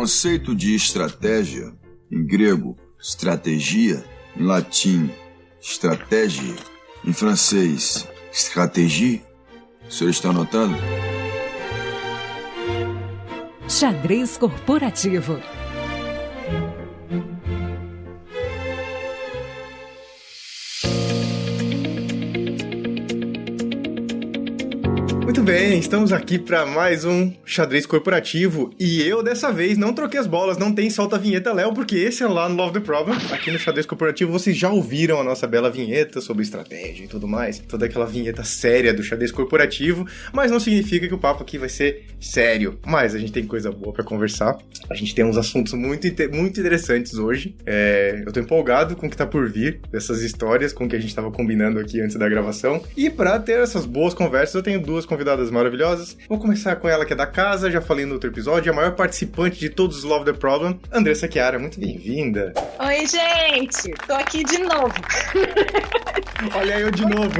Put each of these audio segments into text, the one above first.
conceito de estratégia, em grego, stratégia, em latim, stratégie, em francês, stratégie. O senhor está anotando? Xadrez corporativo. Muito bem, estamos aqui para mais um Xadrez Corporativo e eu dessa vez não troquei as bolas, não tem solta a vinheta, Léo, porque esse é lá no Love the Problem. Aqui no Xadrez Corporativo vocês já ouviram a nossa bela vinheta sobre estratégia e tudo mais, toda aquela vinheta séria do Xadrez Corporativo, mas não significa que o papo aqui vai ser sério, mas a gente tem coisa boa para conversar, a gente tem uns assuntos muito interessantes hoje, eu tô empolgado com o que tá por vir, dessas histórias, com o que a gente tava combinando aqui antes da gravação, e para ter essas boas conversas eu tenho duas convidadas maravilhosas. Vou começar com ela que é da casa, já falei no outro episódio, a maior participante de todos os Love the Problem, Andressa Chiara, muito bem-vinda. Oi, gente, tô aqui de novo. Olha eu de novo.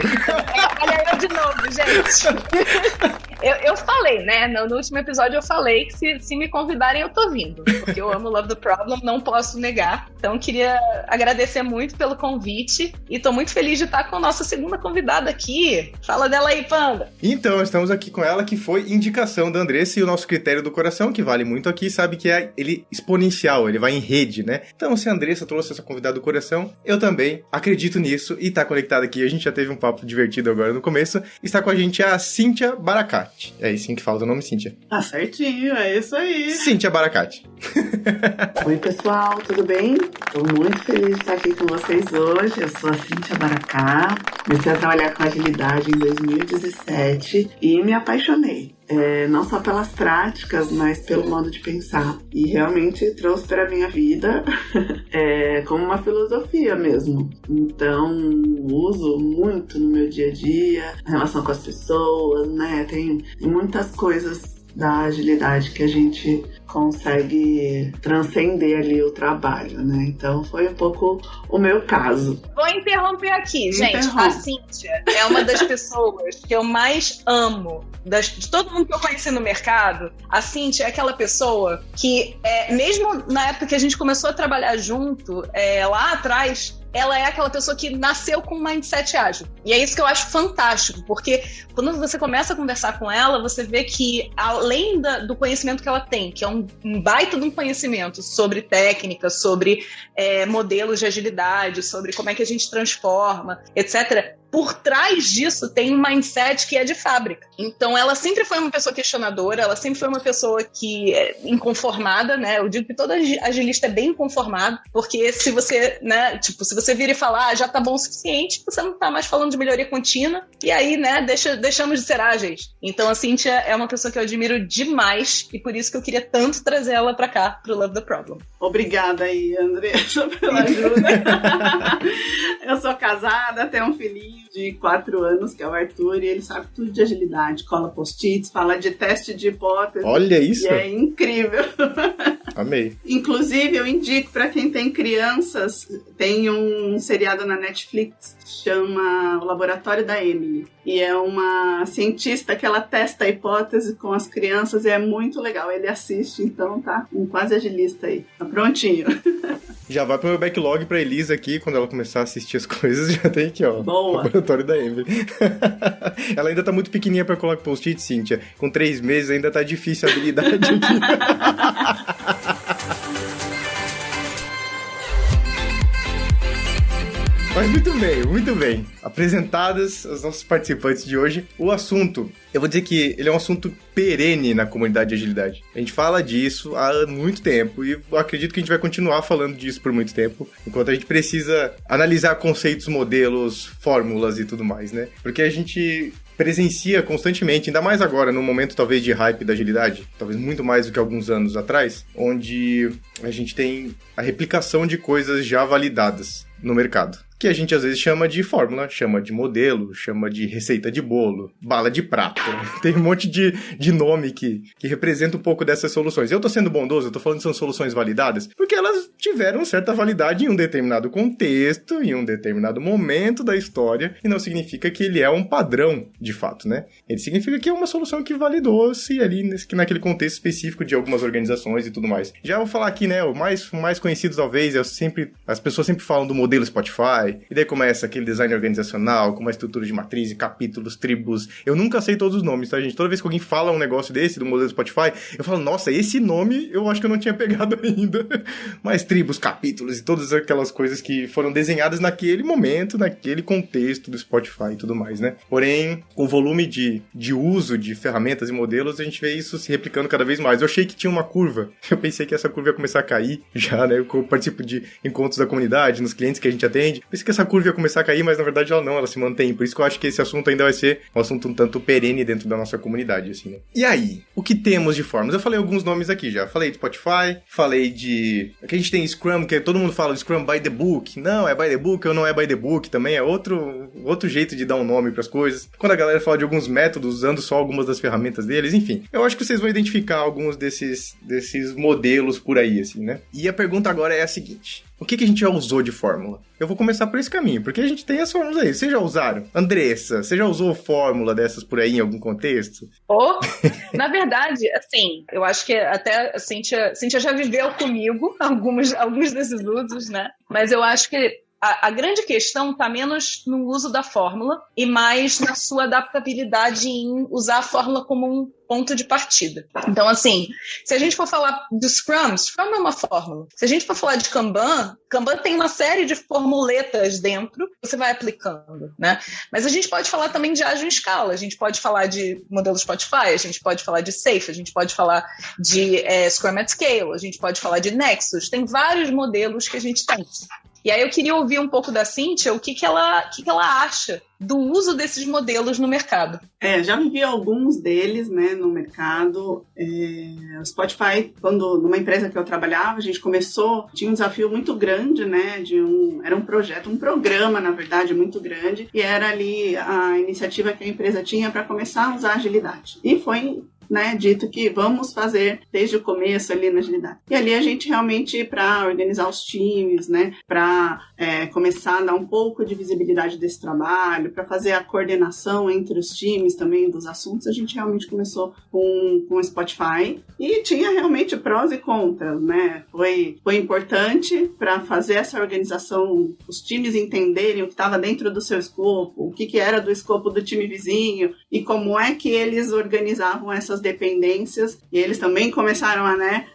Olha eu de novo, gente. Eu falei, né, no último episódio eu falei que se me convidarem eu tô vindo, porque eu amo Love the Problem, não posso negar. Então queria agradecer muito pelo convite e tô muito feliz de estar com a nossa segunda convidada aqui. Fala dela aí, Panda. Então, estamos aqui com ela, que foi indicação da Andressa, e o nosso critério do coração, que vale muito aqui, sabe que é ele exponencial, ele vai em rede, né? Então, se a Andressa trouxe essa convidada do coração, eu também acredito nisso e tá conectado aqui. A gente já teve um papo divertido agora no começo. Está com a gente a Cíntia Baracate. É assim que fala o nome, Cíntia. Tá certinho, é isso aí. Cíntia Baracate. Oi, pessoal, tudo bem? Tô muito feliz de estar aqui com vocês hoje. Eu sou a Cíntia Baracá. Comecei a trabalhar com agilidade em 2017 e me apaixonei. Não só pelas práticas, mas pelo modo de pensar. E realmente trouxe para a minha vida como uma filosofia mesmo. Então, uso muito no meu dia a dia, a relação com as pessoas, né? Tem muitas coisas da agilidade que a gente consegue transcender ali o trabalho, né? Então foi um pouco o meu caso. Vou interromper aqui, gente. A Cíntia é uma das pessoas que eu mais amo. De todo mundo que eu conheci no mercado, a Cíntia é aquela pessoa que, mesmo na época que a gente começou a trabalhar junto, lá atrás, ela é aquela pessoa que nasceu com um mindset ágil. E é isso que eu acho fantástico, porque quando você começa a conversar com ela, você vê que, além do conhecimento que ela tem, que é um baita de um conhecimento sobre técnica, sobre modelos de agilidade, sobre como é que a gente transforma, etc., por trás disso tem um mindset que é de fábrica. Então ela sempre foi uma pessoa questionadora, ela sempre foi uma pessoa que é inconformada, né? Eu digo que todo agilista é bem inconformado, porque se você, né, se você vira e falar, já tá bom o suficiente, você não tá mais falando de melhoria contínua, e aí, né, deixamos de ser ágeis. Então a Cíntia é uma pessoa que eu admiro demais, e por isso que eu queria tanto trazer ela pra cá, pro Love the Problem. Obrigada aí, Andressa, pela ajuda. Eu sou casada, tenho um filhinho de 4 anos, que é o Arthur, e ele sabe tudo de agilidade, cola post-its, fala de teste de hipótese. Olha isso! E é incrível. Amei. Inclusive, eu indico para quem tem crianças, tem um seriado na Netflix, chama O Laboratório da Emily. E é uma cientista que ela testa a hipótese com as crianças e é muito legal. Ele assiste, então tá um quase agilista aí. Tá prontinho. Já vai pro meu backlog pra Elisa aqui, quando ela começar a assistir as coisas, já tem aqui, ó. Boa! Laboratório da Emily. Ela ainda tá muito pequenininha pra colocar post-it, Cíntia. Com 3 meses ainda tá difícil a habilidade aqui. Mas muito bem. Apresentadas os nossos participantes de hoje, o assunto, eu vou dizer que ele é um assunto perene na comunidade de agilidade. A gente fala disso há muito tempo e eu acredito que a gente vai continuar falando disso por muito tempo, enquanto a gente precisa analisar conceitos, modelos, fórmulas e tudo mais, né? Porque a gente presencia constantemente, ainda mais agora, num momento talvez de hype da agilidade, talvez muito mais do que alguns anos atrás, onde a gente tem a replicação de coisas já validadas no mercado, que a gente às vezes chama de fórmula, chama de modelo, chama de receita de bolo, bala de prata. Tem um monte de nome que representa um pouco dessas soluções. Eu tô sendo bondoso, eu tô falando que são soluções validadas, porque elas tiveram certa validade em um determinado contexto, em um determinado momento da história, e não significa que ele é um padrão, de fato, né? Ele significa que é uma solução que validou-se ali naquele contexto específico de algumas organizações e tudo mais. Já vou falar aqui, né, o mais conhecido talvez, as pessoas sempre falam do modelo Spotify, e daí começa aquele design organizacional, com uma estrutura de matriz, capítulos, tribos. Eu nunca sei todos os nomes, tá, gente? Toda vez que alguém fala um negócio desse, do modelo Spotify, eu falo, nossa, esse nome eu acho que eu não tinha pegado ainda. Mas tribos, capítulos e todas aquelas coisas que foram desenhadas naquele momento, naquele contexto do Spotify e tudo mais, né? Porém, com o volume de uso de ferramentas e modelos, a gente vê isso se replicando cada vez mais. Eu achei que tinha uma curva. Eu pensei que essa curva ia começar a cair já, né? Eu participo de encontros da comunidade, nos clientes que a gente atende. Pensei que essa curva ia começar a cair, mas na verdade ela não, ela se mantém. Por isso que eu acho que esse assunto ainda vai ser um assunto um tanto perene dentro da nossa comunidade, assim, né? E aí, o que temos de formas? Eu falei alguns nomes aqui já. Falei de Spotify, falei de... Aqui a gente tem Scrum, que todo mundo fala Scrum by the book. Não, é by the book ou não é by the book também. É outro jeito de dar um nome pras coisas. Quando a galera fala de alguns métodos, usando só algumas das ferramentas deles, enfim. Eu acho que vocês vão identificar alguns desses modelos por aí, assim, né? E a pergunta agora é a seguinte. O que a gente já usou de fórmula? Eu vou começar por esse caminho, porque a gente tem as fórmulas aí. Vocês já usaram? Andressa, você já usou fórmula dessas por aí em algum contexto? Na verdade, assim, eu acho que até a Cíntia já viveu comigo alguns desses usos, né? Mas eu acho que a grande questão está menos no uso da fórmula e mais na sua adaptabilidade em usar a fórmula como um ponto de partida. Então, assim, se a gente for falar do Scrum é uma fórmula. Se a gente for falar de Kanban tem uma série de formuletas dentro que você vai aplicando, né? Mas a gente pode falar também de ágil em escala, a gente pode falar de modelo Spotify, a gente pode falar de SAFe, a gente pode falar de Scrum at Scale, a gente pode falar de Nexus, tem vários modelos que a gente tem. E aí eu queria ouvir um pouco da Cíntia o que ela acha do uso desses modelos no mercado. Já vivi alguns deles, né, no mercado. O Spotify, quando numa empresa que eu trabalhava, a gente começou, tinha um desafio muito grande, né, era um projeto, um programa, na verdade, muito grande, e era ali a iniciativa que a empresa tinha para começar a usar agilidade. E foi, né, dito que vamos fazer desde o começo ali na agilidade. E ali a gente realmente, para organizar os times, né, para começar a dar um pouco de visibilidade desse trabalho, para fazer a coordenação entre os times também dos assuntos, a gente realmente começou com o Spotify e tinha realmente prós e contras, né? Foi importante para fazer essa organização, os times entenderem o que estava dentro do seu escopo, o que era do escopo do time vizinho e como é que eles organizavam essas dependências, e eles também começaram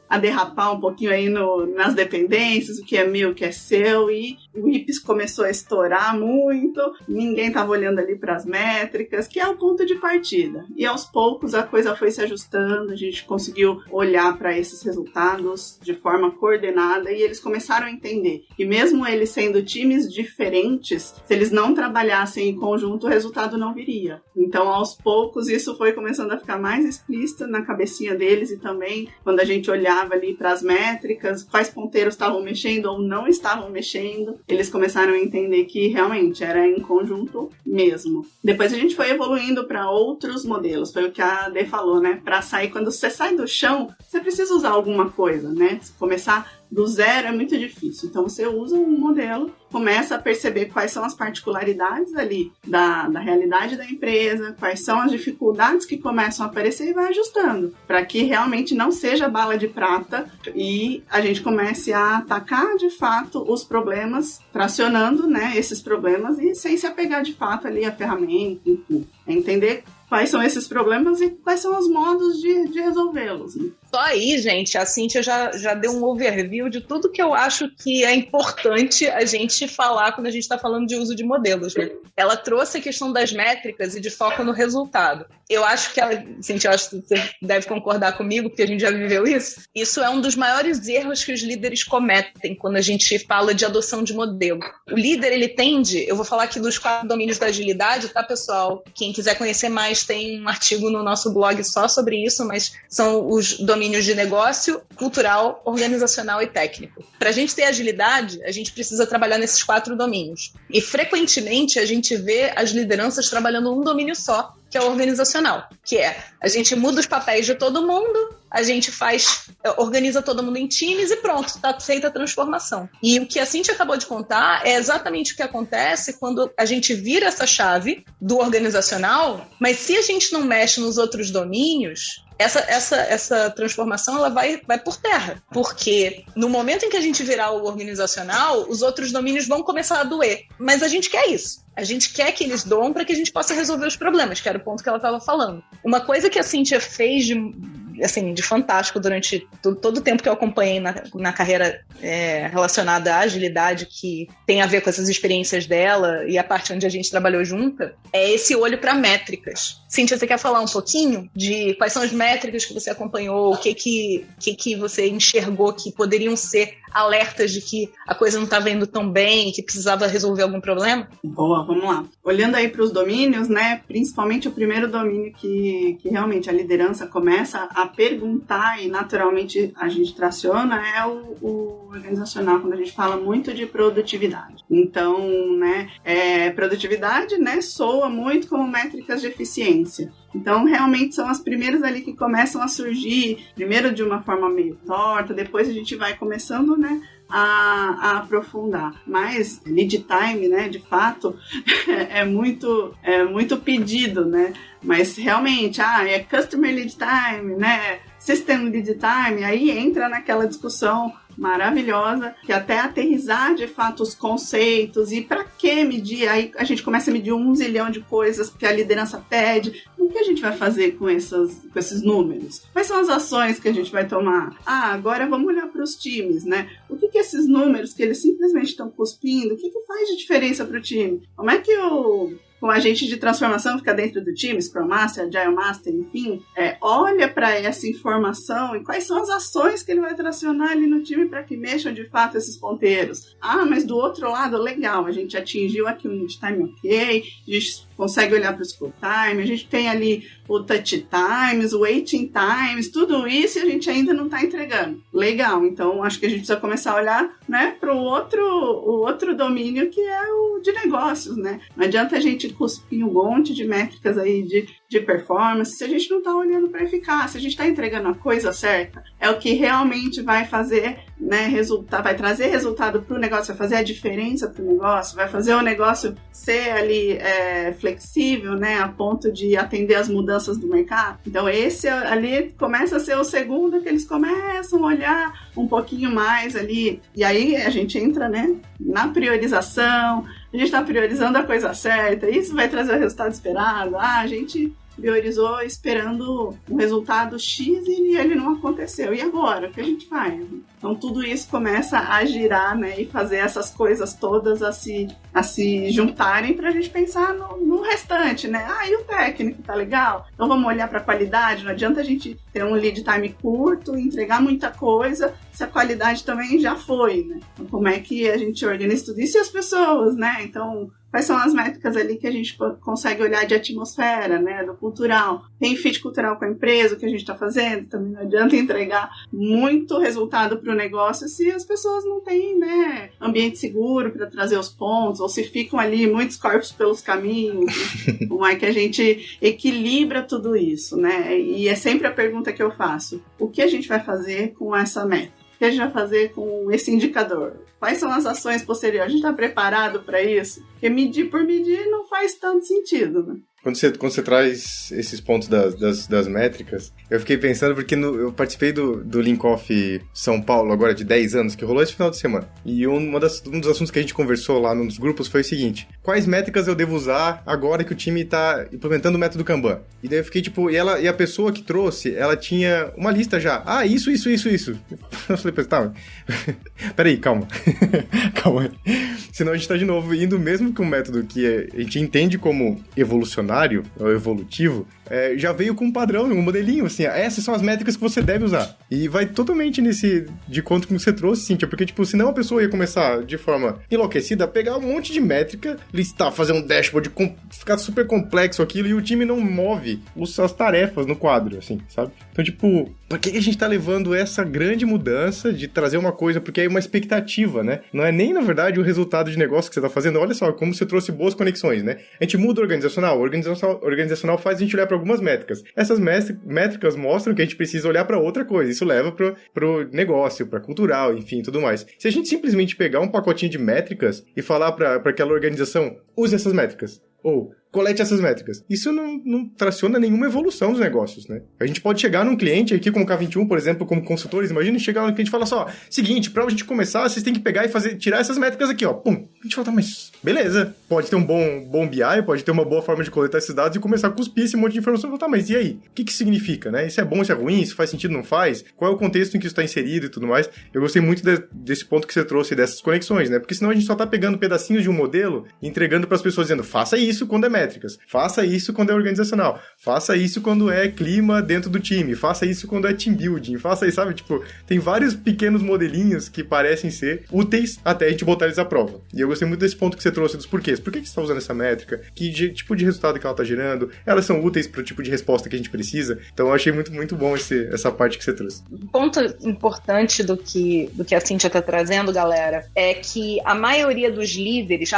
a derrapar um pouquinho aí nas dependências, o que é meu, o que é seu, e o IPS começou a estourar muito, ninguém estava olhando ali para as métricas, que é o ponto de partida. E aos poucos a coisa foi se ajustando, a gente conseguiu olhar para esses resultados de forma coordenada e eles começaram a entender que mesmo eles sendo times diferentes, se eles não trabalhassem em conjunto, o resultado não viria. Então, aos poucos, isso foi começando a ficar mais explícito na cabecinha deles e também quando a gente olhava ali para as métricas, quais ponteiros estavam mexendo ou não estavam mexendo, eles começaram a entender que realmente era em conjunto mesmo. Depois a gente foi evoluindo para outros modelos, foi o que a Dê falou, né? Para sair, quando você sai do chão, você precisa usar alguma coisa, né? Se começar do zero é muito difícil. Então você usa um modelo, começa a perceber quais são as particularidades ali da realidade da empresa, quais são as dificuldades que começam a aparecer e vai ajustando, para que realmente não seja bala de prata e a gente comece a atacar de fato os problemas, tracionando, né, esses problemas e sem se apegar de fato ali à ferramenta, enfim, entender quais são esses problemas e quais são os modos de resolvê-los. Né? Só aí, gente, a Cíntia já deu um overview de tudo que eu acho que é importante a gente falar quando a gente está falando de uso de modelos. Né? Ela trouxe a questão das métricas e de foco no resultado. Eu acho que Cíntia, eu acho que você deve concordar comigo, porque a gente já viveu isso. Isso é um dos maiores erros que os líderes cometem quando a gente fala de adoção de modelo. O líder, ele tende, eu vou falar aqui dos 4 domínios da agilidade, tá, pessoal? Quem quiser conhecer mais, tem um artigo no nosso blog só sobre isso, mas são os domínios domínios de negócio, cultural, organizacional e técnico. Para a gente ter agilidade, a gente precisa trabalhar nesses 4 domínios. E frequentemente a gente vê as lideranças trabalhando num domínio só, que é o organizacional, que é a gente muda os papéis de todo mundo, a gente organiza todo mundo em times e pronto, está feita a transformação. E o que a Cíntia acabou de contar é exatamente o que acontece quando a gente vira essa chave do organizacional, mas se a gente não mexe nos outros domínios, essa transformação ela vai por terra, porque no momento em que a gente virar o organizacional, os outros domínios vão começar a doer, mas a gente quer isso. A gente quer que eles doam para que a gente possa resolver os problemas, que era o ponto que ela estava falando. Uma coisa que a Cíntia fez de fantástico durante todo o tempo que eu acompanhei na carreira relacionada à agilidade, que tem a ver com essas experiências dela e a parte onde a gente trabalhou junta, é esse olho para métricas. Cíntia, você quer falar um pouquinho de quais são as métricas que você acompanhou, o que você enxergou que poderiam ser alertas de que a coisa não estava indo tão bem, que precisava resolver algum problema? Boa, vamos lá. Olhando aí para os domínios, né, principalmente o primeiro domínio que realmente a liderança começa a perguntar e naturalmente a gente traciona é o organizacional, quando a gente fala muito de produtividade. Então, né, produtividade, né, soa muito como métricas de eficiência. Então, realmente são as primeiras ali que começam a surgir, primeiro de uma forma meio torta, depois a gente vai começando, né, a aprofundar. Mas lead time, né, de fato, é muito pedido, né? Mas realmente, é customer lead time, né? System lead time, aí entra naquela discussão maravilhosa, que até aterrissar de fato os conceitos e para que medir, aí a gente começa a medir 1 zilhão de coisas que a liderança pede. O que a gente vai fazer com esses números? Quais são as ações que a gente vai tomar? Agora vamos olhar para os times, né? O que esses números que eles simplesmente estão cuspindo, o que faz de diferença para o time? Como é que com a agente de transformação fica dentro do time, Scrum Master, Agile Master, enfim, olha para essa informação e quais são as ações que ele vai tracionar ali no time para que mexam de fato esses ponteiros. Mas do outro lado, legal, a gente atingiu aqui o lead time ok, a gente consegue olhar para o scroll time, a gente tem ali o touch times, o waiting times, tudo isso e a gente ainda não está entregando. Legal, então acho que a gente precisa começar a olhar, né, para o outro domínio que é o de negócios, né? Não adianta a gente cuspir um monte de métricas aí de performance se a gente não está olhando para eficácia, se a gente está entregando a coisa certa, é o que realmente vai fazer, né, vai trazer resultado para o negócio, vai fazer a diferença para o negócio, vai fazer o negócio ser ali flexível, né, a ponto de atender as mudanças do mercado. Então esse ali começa a ser o segundo que eles começam a olhar um pouquinho mais ali, e aí a gente entra, né, na priorização, a gente está priorizando a coisa certa, isso vai trazer o resultado esperado, a gente priorizou esperando um resultado X e ele não aconteceu. E agora? O que a gente faz? Então tudo isso começa a girar, né, e fazer essas coisas todas a se juntarem para a gente pensar no restante, né? E o técnico, tá legal? Então vamos olhar para a qualidade, não adianta a gente ter um lead time curto, entregar muita coisa, se a qualidade também já foi, né? Então como é que a gente organiza tudo isso e as pessoas, né? Então quais são as métricas ali que a gente consegue olhar de atmosfera, né, do cultural? Tem fit cultural com a empresa, o que a gente está fazendo? Também não adianta entregar muito resultado para o negócio se as pessoas não têm, né, ambiente seguro para trazer os pontos, ou se ficam ali muitos corpos pelos caminhos. Né? Como é que a gente equilibra tudo isso, né? E é sempre a pergunta que eu faço. O que a gente vai fazer com essa meta? O que a gente vai fazer com esse indicador? Quais são as ações posteriores? A gente está preparado para isso? Porque medir por medir não faz tanto sentido, né? Quando você traz esses pontos das métricas, eu fiquei pensando porque eu participei do Link-Off São Paulo agora de 10 anos, que rolou esse final de semana. E um dos assuntos que a gente conversou lá nos grupos foi o seguinte: quais métricas eu devo usar agora que o time está implementando o método Kanban? E daí eu fiquei tipo, e a pessoa que trouxe, ela tinha uma lista já. Isso. Eu falei, tá, peraí, calma. Calma aí. Senão a gente tá de novo indo mesmo com um método que a gente entende como evolucionário, evolucionário, ou evolutivo, já veio com um padrão, um modelinho, assim, essas são as métricas que você deve usar. E vai totalmente de conta com o que você trouxe, Cíntia, porque, tipo, senão a pessoa ia começar de forma enlouquecida a pegar um monte de métrica, listar, fazer um dashboard, ficar super complexo aquilo, e o time não move as tarefas no quadro, assim, sabe? Então, tipo, pra que a gente tá levando essa grande mudança de trazer uma coisa, porque é uma expectativa, né? Não é nem, na verdade, o resultado de negócio que você tá fazendo. Olha só, como você trouxe boas conexões, né? A gente muda o organizacional faz a gente olhar para algumas métricas. Essas métricas mostram que a gente precisa olhar para outra coisa. Isso leva pro negócio, pra cultural, enfim, tudo mais. Se a gente simplesmente pegar um pacotinho de métricas e falar para aquela organização, use essas métricas, ou colete essas métricas. Isso não traciona nenhuma evolução dos negócios, né? A gente pode chegar num cliente aqui, como o K21, por exemplo, como consultores, imagina chegar num cliente e falar só, seguinte, pra gente começar, vocês têm que pegar e tirar essas métricas aqui, ó. Pum. A gente fala, tá, mas beleza. Pode ter um bom BI, pode ter uma boa forma de coletar esses dados e começar a cuspir esse monte de informação. Tá, mas e aí? O que significa, né? Isso é bom, isso é ruim? Isso faz sentido, não faz? Qual é o contexto em que isso está inserido e tudo mais? Eu gostei muito desse ponto que você trouxe, dessas conexões, né? Porque senão a gente só tá pegando pedacinhos de um modelo e entregando pras pessoas dizendo, faça isso quando é métricas, faça isso quando é organizacional, faça isso quando é clima dentro do time, faça isso quando é team building, faça isso, sabe? Tipo, tem vários pequenos modelinhos que parecem ser úteis até a gente botar eles à prova. E eu gostei muito desse ponto que você trouxe dos porquês. Por que você está usando essa métrica? Que tipo de resultado que ela está gerando? Elas são úteis para o tipo de resposta que a gente precisa? Então eu achei muito, muito bom essa parte que você trouxe. Um ponto importante do que a Cíntia está trazendo, galera, é que a maioria dos líderes,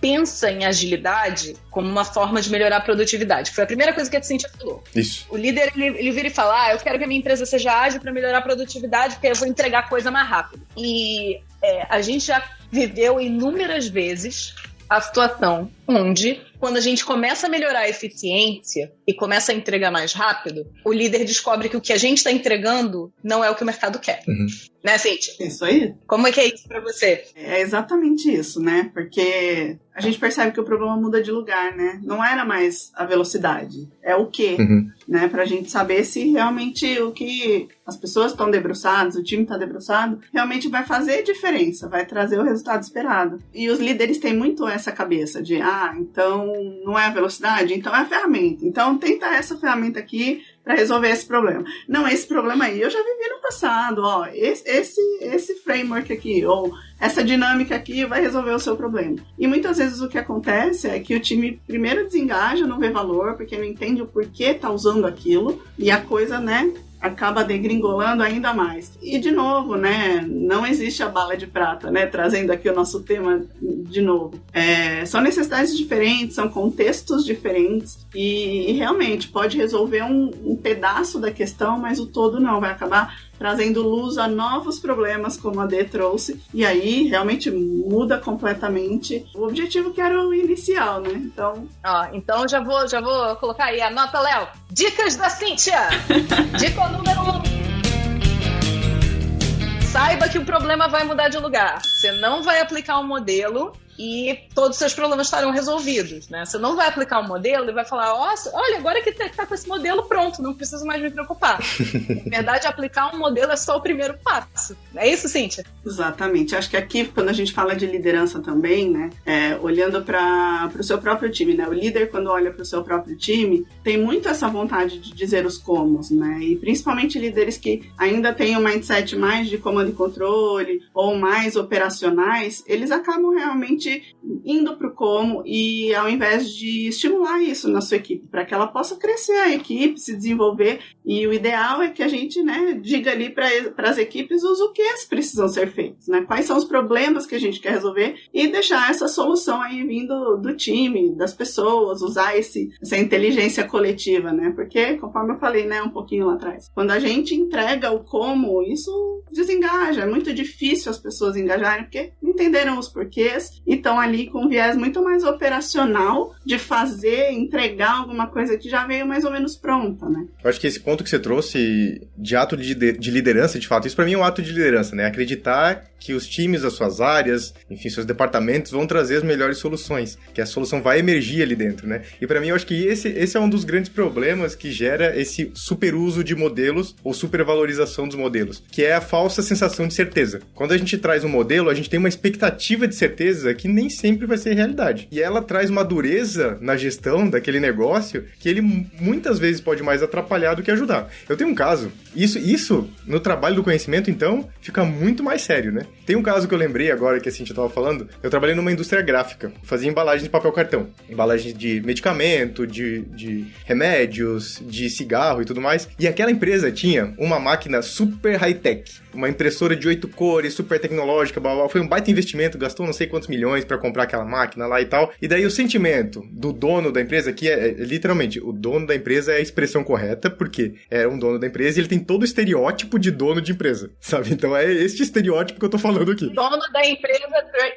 pensa em agilidade como uma forma de melhorar a produtividade. Foi a primeira coisa que a Cíntia falou. Isso. O líder, ele vira e fala, eu quero que a minha empresa seja ágil para melhorar a produtividade, porque eu vou entregar coisa mais rápido. E a gente já viveu inúmeras vezes a situação onde, quando a gente começa a melhorar a eficiência e começa a entregar mais rápido, o líder descobre que o que a gente está entregando não é o que o mercado quer. Uhum. Né, Cíntia? Isso aí. Como é que é isso pra você? É exatamente isso, né? Porque a gente percebe que o problema muda de lugar, né? Não era mais a velocidade, é o quê, né? Pra gente saber se realmente o que as pessoas estão debruçadas, o time está debruçado, realmente vai fazer diferença, vai trazer o resultado esperado. E os líderes têm muito essa cabeça de, então não é a velocidade, então é a ferramenta. Então tenta essa ferramenta aqui para resolver esse problema. Não, esse problema aí eu já vivi no passado, esse framework aqui, ou essa dinâmica aqui vai resolver o seu problema. E muitas vezes o que acontece é que o time primeiro desengaja, não vê valor, porque não entende o porquê tá usando aquilo, e a coisa, né, acaba degringolando ainda mais. E, de novo, né, não existe a bala de prata, né, trazendo aqui o nosso tema de novo. São necessidades diferentes, são contextos diferentes, e realmente pode resolver um pedaço da questão, mas o todo não, vai acabar trazendo luz a novos problemas, como a Dê trouxe, e aí realmente muda completamente o objetivo que era o inicial, né? Então já vou colocar aí, anota, Léo. Dicas da Cíntia! Dica número 1. Saiba que o problema vai mudar de lugar. Você não vai aplicar um modelo e todos os seus problemas estarão resolvidos, né? Você não vai aplicar um modelo e vai falar, olha, agora que tá com esse modelo, pronto, não preciso mais me preocupar. Na verdade, aplicar um modelo é só o primeiro passo. É isso, Cíntia? Exatamente. Acho que aqui, quando a gente fala de liderança também, né, olhando para o seu próprio time, né? O líder, quando olha para o seu próprio time, tem muito essa vontade de dizer os comos, né? E principalmente líderes que ainda têm um mindset mais de comando e controle ou mais operacionais, eles acabam realmente indo para o como, e ao invés de estimular isso na sua equipe, para que ela possa crescer a equipe, se desenvolver, e o ideal é que a gente, né, diga ali para as equipes os que precisam ser feitos, né? Quais são os problemas que a gente quer resolver, e deixar essa solução aí vindo do time, das pessoas, usar essa inteligência coletiva, né? Porque, conforme eu falei, né, um pouquinho lá atrás, quando a gente entrega o como, isso desengaja, é muito difícil as pessoas engajarem, porque não entenderam os porquês e estão ali com um viés muito mais operacional de fazer, entregar alguma coisa que já veio mais ou menos pronta, né? Eu acho que esse ponto que você trouxe de ato de liderança, de fato, isso pra mim é um ato de liderança, né? Acreditar que os times das suas áreas, enfim, seus departamentos vão trazer as melhores soluções, que a solução vai emergir ali dentro, né? E pra mim, eu acho que esse é um dos grandes problemas que gera esse superuso de modelos ou supervalorização dos modelos, que é a falsa sensação de certeza. Quando a gente traz um modelo, a gente tem uma expectativa de certeza que nem sempre vai ser realidade. E ela traz uma dureza na gestão daquele negócio que ele muitas vezes pode mais atrapalhar do que ajudar. Eu tenho um caso, isso no trabalho do conhecimento, então, fica muito mais sério, né? Tem um caso que eu lembrei agora que a Cíntia estava falando. Eu trabalhei numa indústria gráfica, fazia embalagem de papel cartão, embalagem de medicamento, de remédios, de cigarro e tudo mais. E aquela empresa tinha uma máquina super high-tech, uma impressora de 8 cores, super tecnológica, blá, blá. Foi um baita investimento, gastou não sei quantos milhões para comprar aquela máquina lá e tal. E daí o sentimento do dono da empresa, que é literalmente, o dono da empresa é a expressão correta, porque é um dono da empresa e ele tem todo o estereótipo de dono de empresa, sabe? Então é este estereótipo que eu tô falando aqui. Dono da empresa,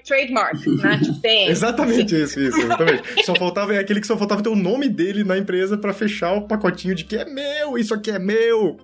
trademark, né? Tem. Exatamente isso, exatamente. Só faltava aquele que só faltava ter o nome dele na empresa pra fechar o pacotinho de que é meu, isso aqui é meu.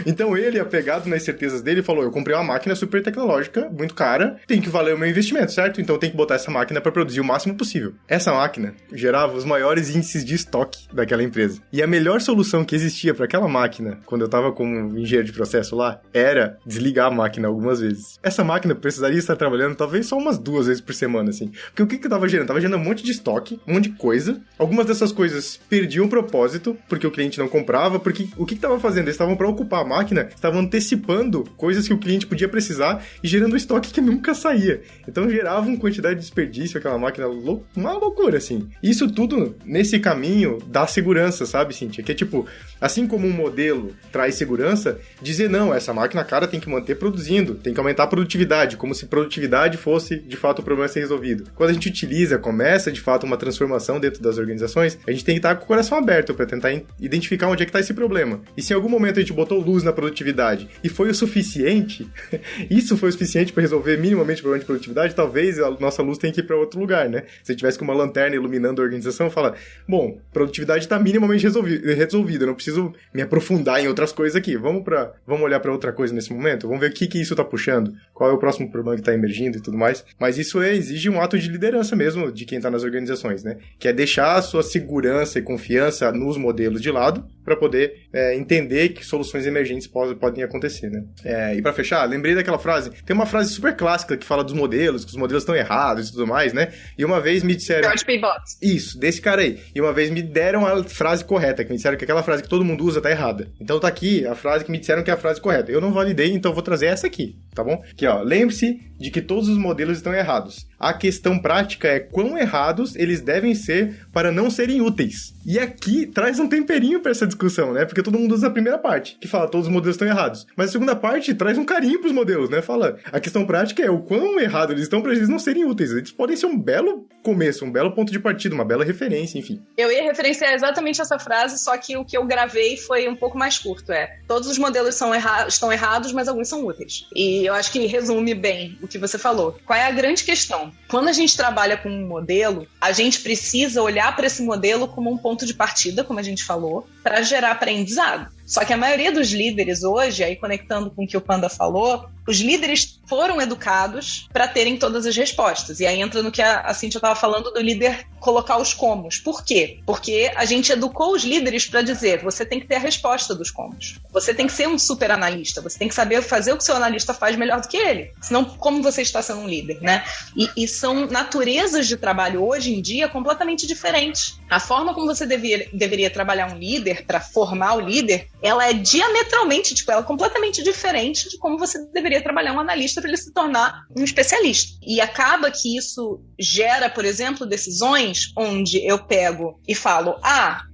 Então ele, apegado nas certezas dele, falou, eu comprei uma máquina super tecnológica, muito cara, tem que valer o meu investimento, certo? Então tem que botar essa máquina pra produzir o máximo possível. Essa máquina gerava os maiores índices de estoque daquela empresa. E a melhor solução que existia pra aquela máquina, quando eu tava como engenheiro de processo lá, era desligar a máquina algumas vezes. Essa máquina precisaria estar trabalhando talvez só umas 2 vezes por semana, assim. Porque o que eu tava gerando? Tava gerando um monte de estoque, um monte de coisa. Algumas dessas coisas perdiam o propósito, porque o cliente não comprava, porque o que tava fazendo? Eles estavam pra ocupar a máquina, estavam antecipando coisas que o cliente podia precisar e gerando um estoque que nunca saía. Então gerava uma quantidade de desperdício, aquela máquina, uma loucura, assim. Isso tudo nesse caminho da segurança, sabe, Cíntia? Que é tipo, assim como um modelo traz segurança, dizer não, essa máquina, cara, tem que manter produzindo, tem que aumentar a produtividade, como se produtividade fosse, de fato, o problema a ser resolvido. Quando a gente começa, de fato, uma transformação dentro das organizações, a gente tem que estar com o coração aberto para tentar identificar onde é que está esse problema. E se em algum momento a gente botou luz na produtividade e foi o suficiente, isso foi o suficiente para resolver minimamente o problema de produtividade, talvez a nossa luz tenha que ir para outro lugar, né? Se eu tivesse com uma lanterna iluminando a organização, fala, bom, produtividade está minimamente resolvida, eu não preciso me aprofundar em outras coisas aqui. Vamos olhar para outra coisa nesse momento? Vamos ver o que isso está puxando? Qual é o próximo problema que está emergindo e tudo mais? Mas isso exige um ato de liderança mesmo de quem está nas organizações, né? Que é deixar a sua segurança e confiança nos modelos de lado para poder entender que soluções emergentes podem acontecer, né? E para fechar, lembrei daquela frase, tem uma frase super clássica que fala dos modelos, que os modelos estão errados e tudo mais, né? E uma vez me disseram... George P. Botts. Isso, desse cara aí. E uma vez me deram a frase correta, que me disseram que aquela frase que todo mundo usa tá errada. Então tá aqui a frase que me disseram que é a frase correta. Eu não validei, então eu vou trazer essa aqui, tá bom? Aqui, ó, lembre-se de que todos os modelos estão errados. A questão prática é quão errados eles devem ser para não serem úteis. E aqui traz um temperinho para essa discussão, né? Porque todo mundo usa a primeira parte, que fala todos os modelos estão errados. Mas a segunda parte traz um carinho pros modelos, né? Fala, a questão prática é o quão errado eles estão para eles não serem úteis. Eles podem ser um belo começo, um belo ponto de partida, uma bela referência, enfim. Eu ia referenciar exatamente essa frase, só que o que eu gravei foi um pouco mais curto, todos os modelos estão errados, mas alguns são úteis. E eu acho que resume bem o que você falou. Qual é a grande questão? Quando a gente trabalha com um modelo, a gente precisa olhar para esse modelo como um ponto de partida, como a gente falou, para gerar aprendizado. Só que a maioria dos líderes hoje, aí conectando com o que o Panda falou, os líderes foram educados para terem todas as respostas. E aí entra no que a Cíntia estava falando do líder colocar os comos. Por quê? Porque a gente educou os líderes para dizer, você tem que ter a resposta dos comos. Você tem que ser um super analista, você tem que saber fazer o que o seu analista faz melhor do que ele. Senão, como você está sendo um líder, né? E são naturezas de trabalho hoje em dia completamente diferentes. A forma como você deveria trabalhar um líder, para formar o líder, ela é diametralmente, ela é completamente diferente de como você deveria trabalhar um analista para ele se tornar um especialista. E acaba que isso gera, por exemplo, decisões onde eu pego e falo,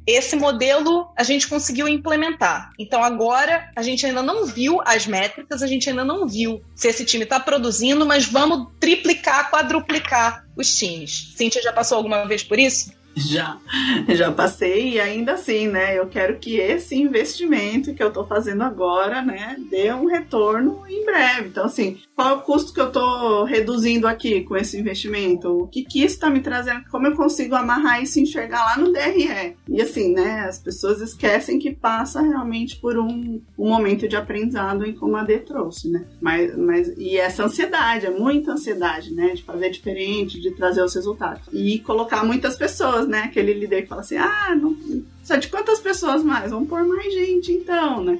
esse modelo a gente conseguiu implementar. Então agora a gente ainda não viu as métricas, a gente ainda não viu se esse time está produzindo, mas vamos triplicar, quadruplicar os times. Cíntia já passou alguma vez por isso? Já passei, e ainda assim, né, eu quero que esse investimento que eu tô fazendo agora, né, dê um retorno em breve. Então, assim, qual é o custo que eu tô reduzindo aqui com esse investimento? O que isso tá me trazendo? Como eu consigo amarrar isso e enxergar lá no DRE? E assim, né, as pessoas esquecem que passa realmente por um momento de aprendizado, em como a Dê trouxe, né? E essa ansiedade, é muita ansiedade, né, de fazer diferente, de trazer os resultados. E colocar muitas pessoas, né? Aquele líder que fala assim, não precisa de quantas pessoas mais? Vamos pôr mais gente, então, né?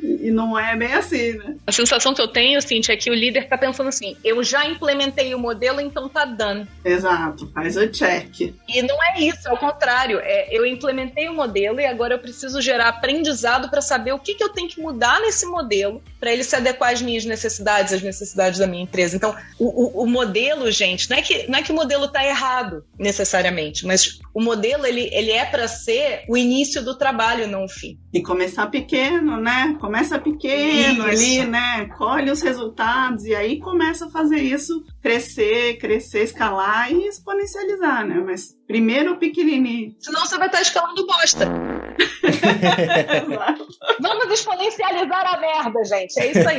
E não é bem assim, né? A sensação que eu tenho, Cíntia, é que o líder tá pensando assim, eu já implementei o modelo, então tá dando. Exato, faz o check. E não é isso, é o contrário. Eu implementei o modelo e agora eu preciso gerar aprendizado para saber o que eu tenho que mudar nesse modelo para ele se adequar às minhas necessidades, às necessidades da minha empresa. Então, o modelo, gente, não é que o modelo tá errado necessariamente, mas o modelo, ele é para ser o início do trabalho, não o fim. E começar pequeno, né? Começa pequeno ali, né? Colhe os resultados e aí começa a fazer isso crescer, escalar e exponencializar, né? Mas primeiro pequenininho. Senão você vai estar escalando bosta. Vamos exponencializar a merda, gente. É isso aí.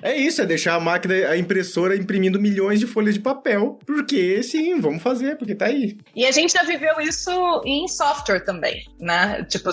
É isso, é deixar a máquina, a impressora imprimindo milhões de folhas de papel. Porque, sim, vamos fazer, porque tá aí. E a gente já viveu isso em software também, né? Tipo,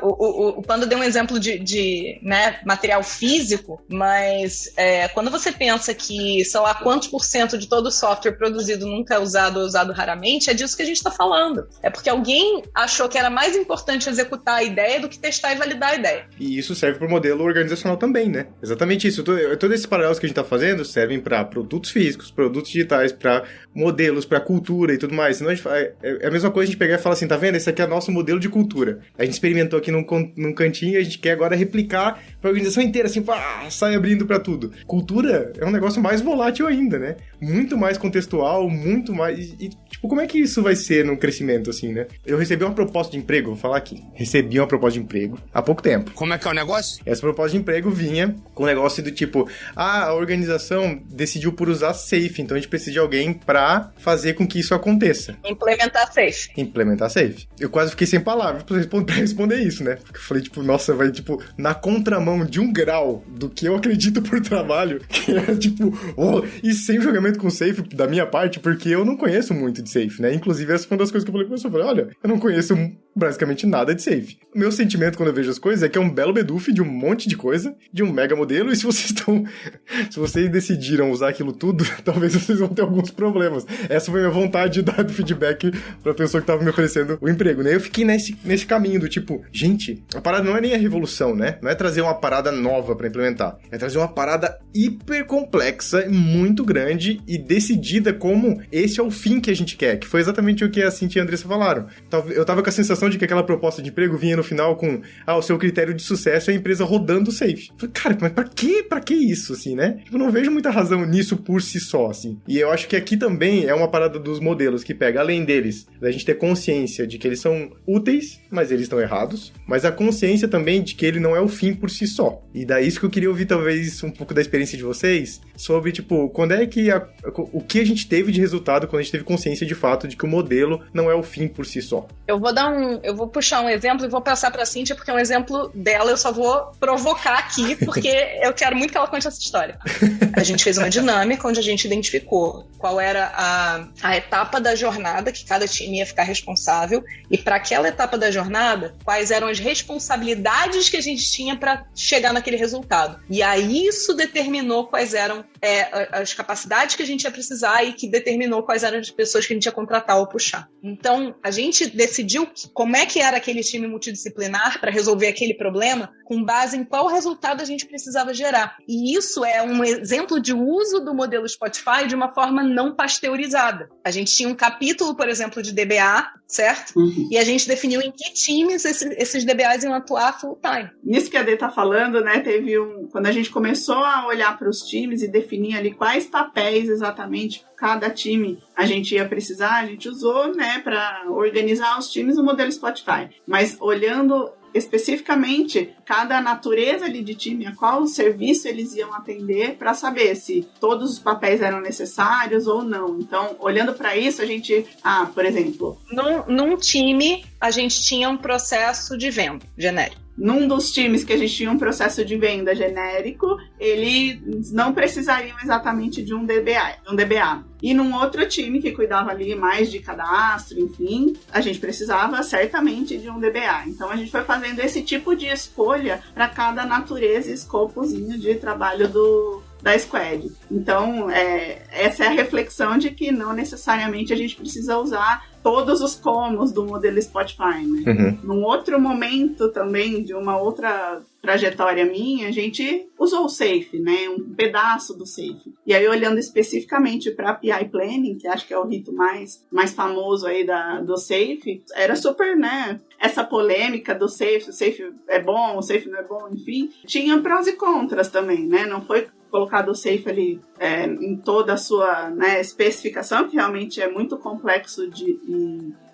o Panda deu um exemplo de né, material físico, mas quando você pensa que, sei lá, quantos % de todo o software produzido nunca é usado ou usado raramente, é disso que a gente está falando. É porque alguém achou que era mais importante executar a ideia do que testar e validar a ideia. E isso serve para o modelo organizacional também, né? Exatamente isso. Todos esses paralelos que a gente está fazendo servem para produtos físicos, produtos digitais, para modelos, para cultura e tudo mais. Senão é a mesma coisa a gente pegar e falar assim, tá vendo? Esse aqui é nosso modelo de cultura. A gente experimentou aqui num cantinho e a gente quer agora replicar para a organização inteira, assim, sai abrindo para tudo. Cultura é um negócio mais volátil ainda, né? Muito mais contextual, muito mais... E, tipo, como é que isso vai ser no crescimento, assim, né? Eu recebi uma proposta de emprego, vou falar aqui. Recebi uma proposta de emprego há pouco tempo. Como é que é o negócio? Essa proposta de emprego vinha com um negócio do tipo, a organização decidiu por usar Safe, então a gente precisa de alguém pra fazer com que isso aconteça. Implementar Safe. Eu quase fiquei sem palavras pra responder isso, né? Porque eu falei, tipo, nossa, vai, tipo, na contramão de 1 grau do que eu acredito por trabalho, que é, tipo, e sem jogamento com Safe da minha parte, porque eu não conheço muito de Safe, né? Inclusive, essa foi uma das coisas que eu falei pra pessoa. Eu falei, olha, eu não conheço basicamente nada de Safe. O meu sentimento quando eu vejo as coisas é que é um belo beduf de um monte de coisa, de um mega modelo, e se vocês decidiram usar aquilo tudo, talvez vocês vão ter alguns problemas. Essa foi a minha vontade de dar feedback pra pessoa que tava me oferecendo o emprego, né? Eu fiquei nesse caminho do tipo, gente, a parada não é nem a revolução, né? Não é trazer uma parada nova pra implementar. É trazer uma parada hiper complexa, muito grande e decidida como esse é o fim que a gente quer, que foi exatamente o que a Cintia e a Andressa falaram. Eu tava com a sensação de que aquela proposta de emprego vinha no final com, o seu critério de sucesso é a empresa rodando Safe. Eu falei, cara, mas pra que isso, assim, né? Tipo, não vejo muita razão nisso por si só, assim. E eu acho que aqui também é uma parada dos modelos que pega, além deles, da gente ter consciência de que eles são úteis, mas eles estão errados, mas a consciência também de que ele não é o fim por si só. E daí isso que eu queria ouvir, talvez, um pouco da experiência de vocês, sobre, tipo, quando é que o que a gente teve de resultado quando a gente teve consciência de fato de que o modelo não é o fim por si só. Eu vou puxar um exemplo e vou passar pra Cíntia, porque é um exemplo dela, eu só vou provocar aqui, porque eu quero muito que ela conte essa história. A gente fez uma dinâmica onde a gente identificou qual era a etapa da jornada que cada time ia ficar responsável, e para aquela etapa da jornada, quais eram as responsabilidades que a gente tinha para chegar naquele resultado. E aí isso determinou quais eram as capacidades que a gente ia precisar e que determinou quais eram as pessoas que a gente ia contratar ou puxar. Então, a gente decidiu como é que era aquele time multidisciplinar para resolver aquele problema com base em qual resultado a gente precisava gerar. E isso é um exemplo de uso do modelo Spotify de uma forma não pasteurizada. A gente tinha um capítulo, por exemplo, de DBA, certo? Uhum. E a gente definiu em que times esses DBAs iam atuar full time. Nisso que a Dê tá falando, né, quando a gente começou a olhar para os times e definir ali quais papéis exatamente cada time a gente ia precisar, a gente usou, né, para organizar os times no modelo Spotify. Mas olhando especificamente cada natureza ali de time, a qual serviço eles iam atender, para saber se todos os papéis eram necessários ou não. Então, olhando para isso, a gente, por exemplo, num time a gente tinha um processo de venda genérico. Num dos times que a gente tinha um processo de venda genérico, eles não precisariam exatamente de um DBA. E num outro time que cuidava ali mais de cadastro, enfim, a gente precisava certamente de um DBA. Então a gente foi fazendo esse tipo de escolha para cada natureza e escopozinho de trabalho da Squad. Então, essa é a reflexão de que não necessariamente a gente precisa usar todos os comos do modelo Spotify, né? Uhum. Num outro momento também, de uma outra trajetória minha, a gente usou o Safe, né? Um pedaço do Safe. E aí, olhando especificamente para PI Planning, que acho que é o rito mais famoso aí do Safe, era super, né? Essa polêmica do Safe, o Safe é bom, o Safe não é bom, enfim. Tinha prós e contras também, né? Não foi colocado o Safe ali em toda a sua, né, especificação, que realmente é muito complexo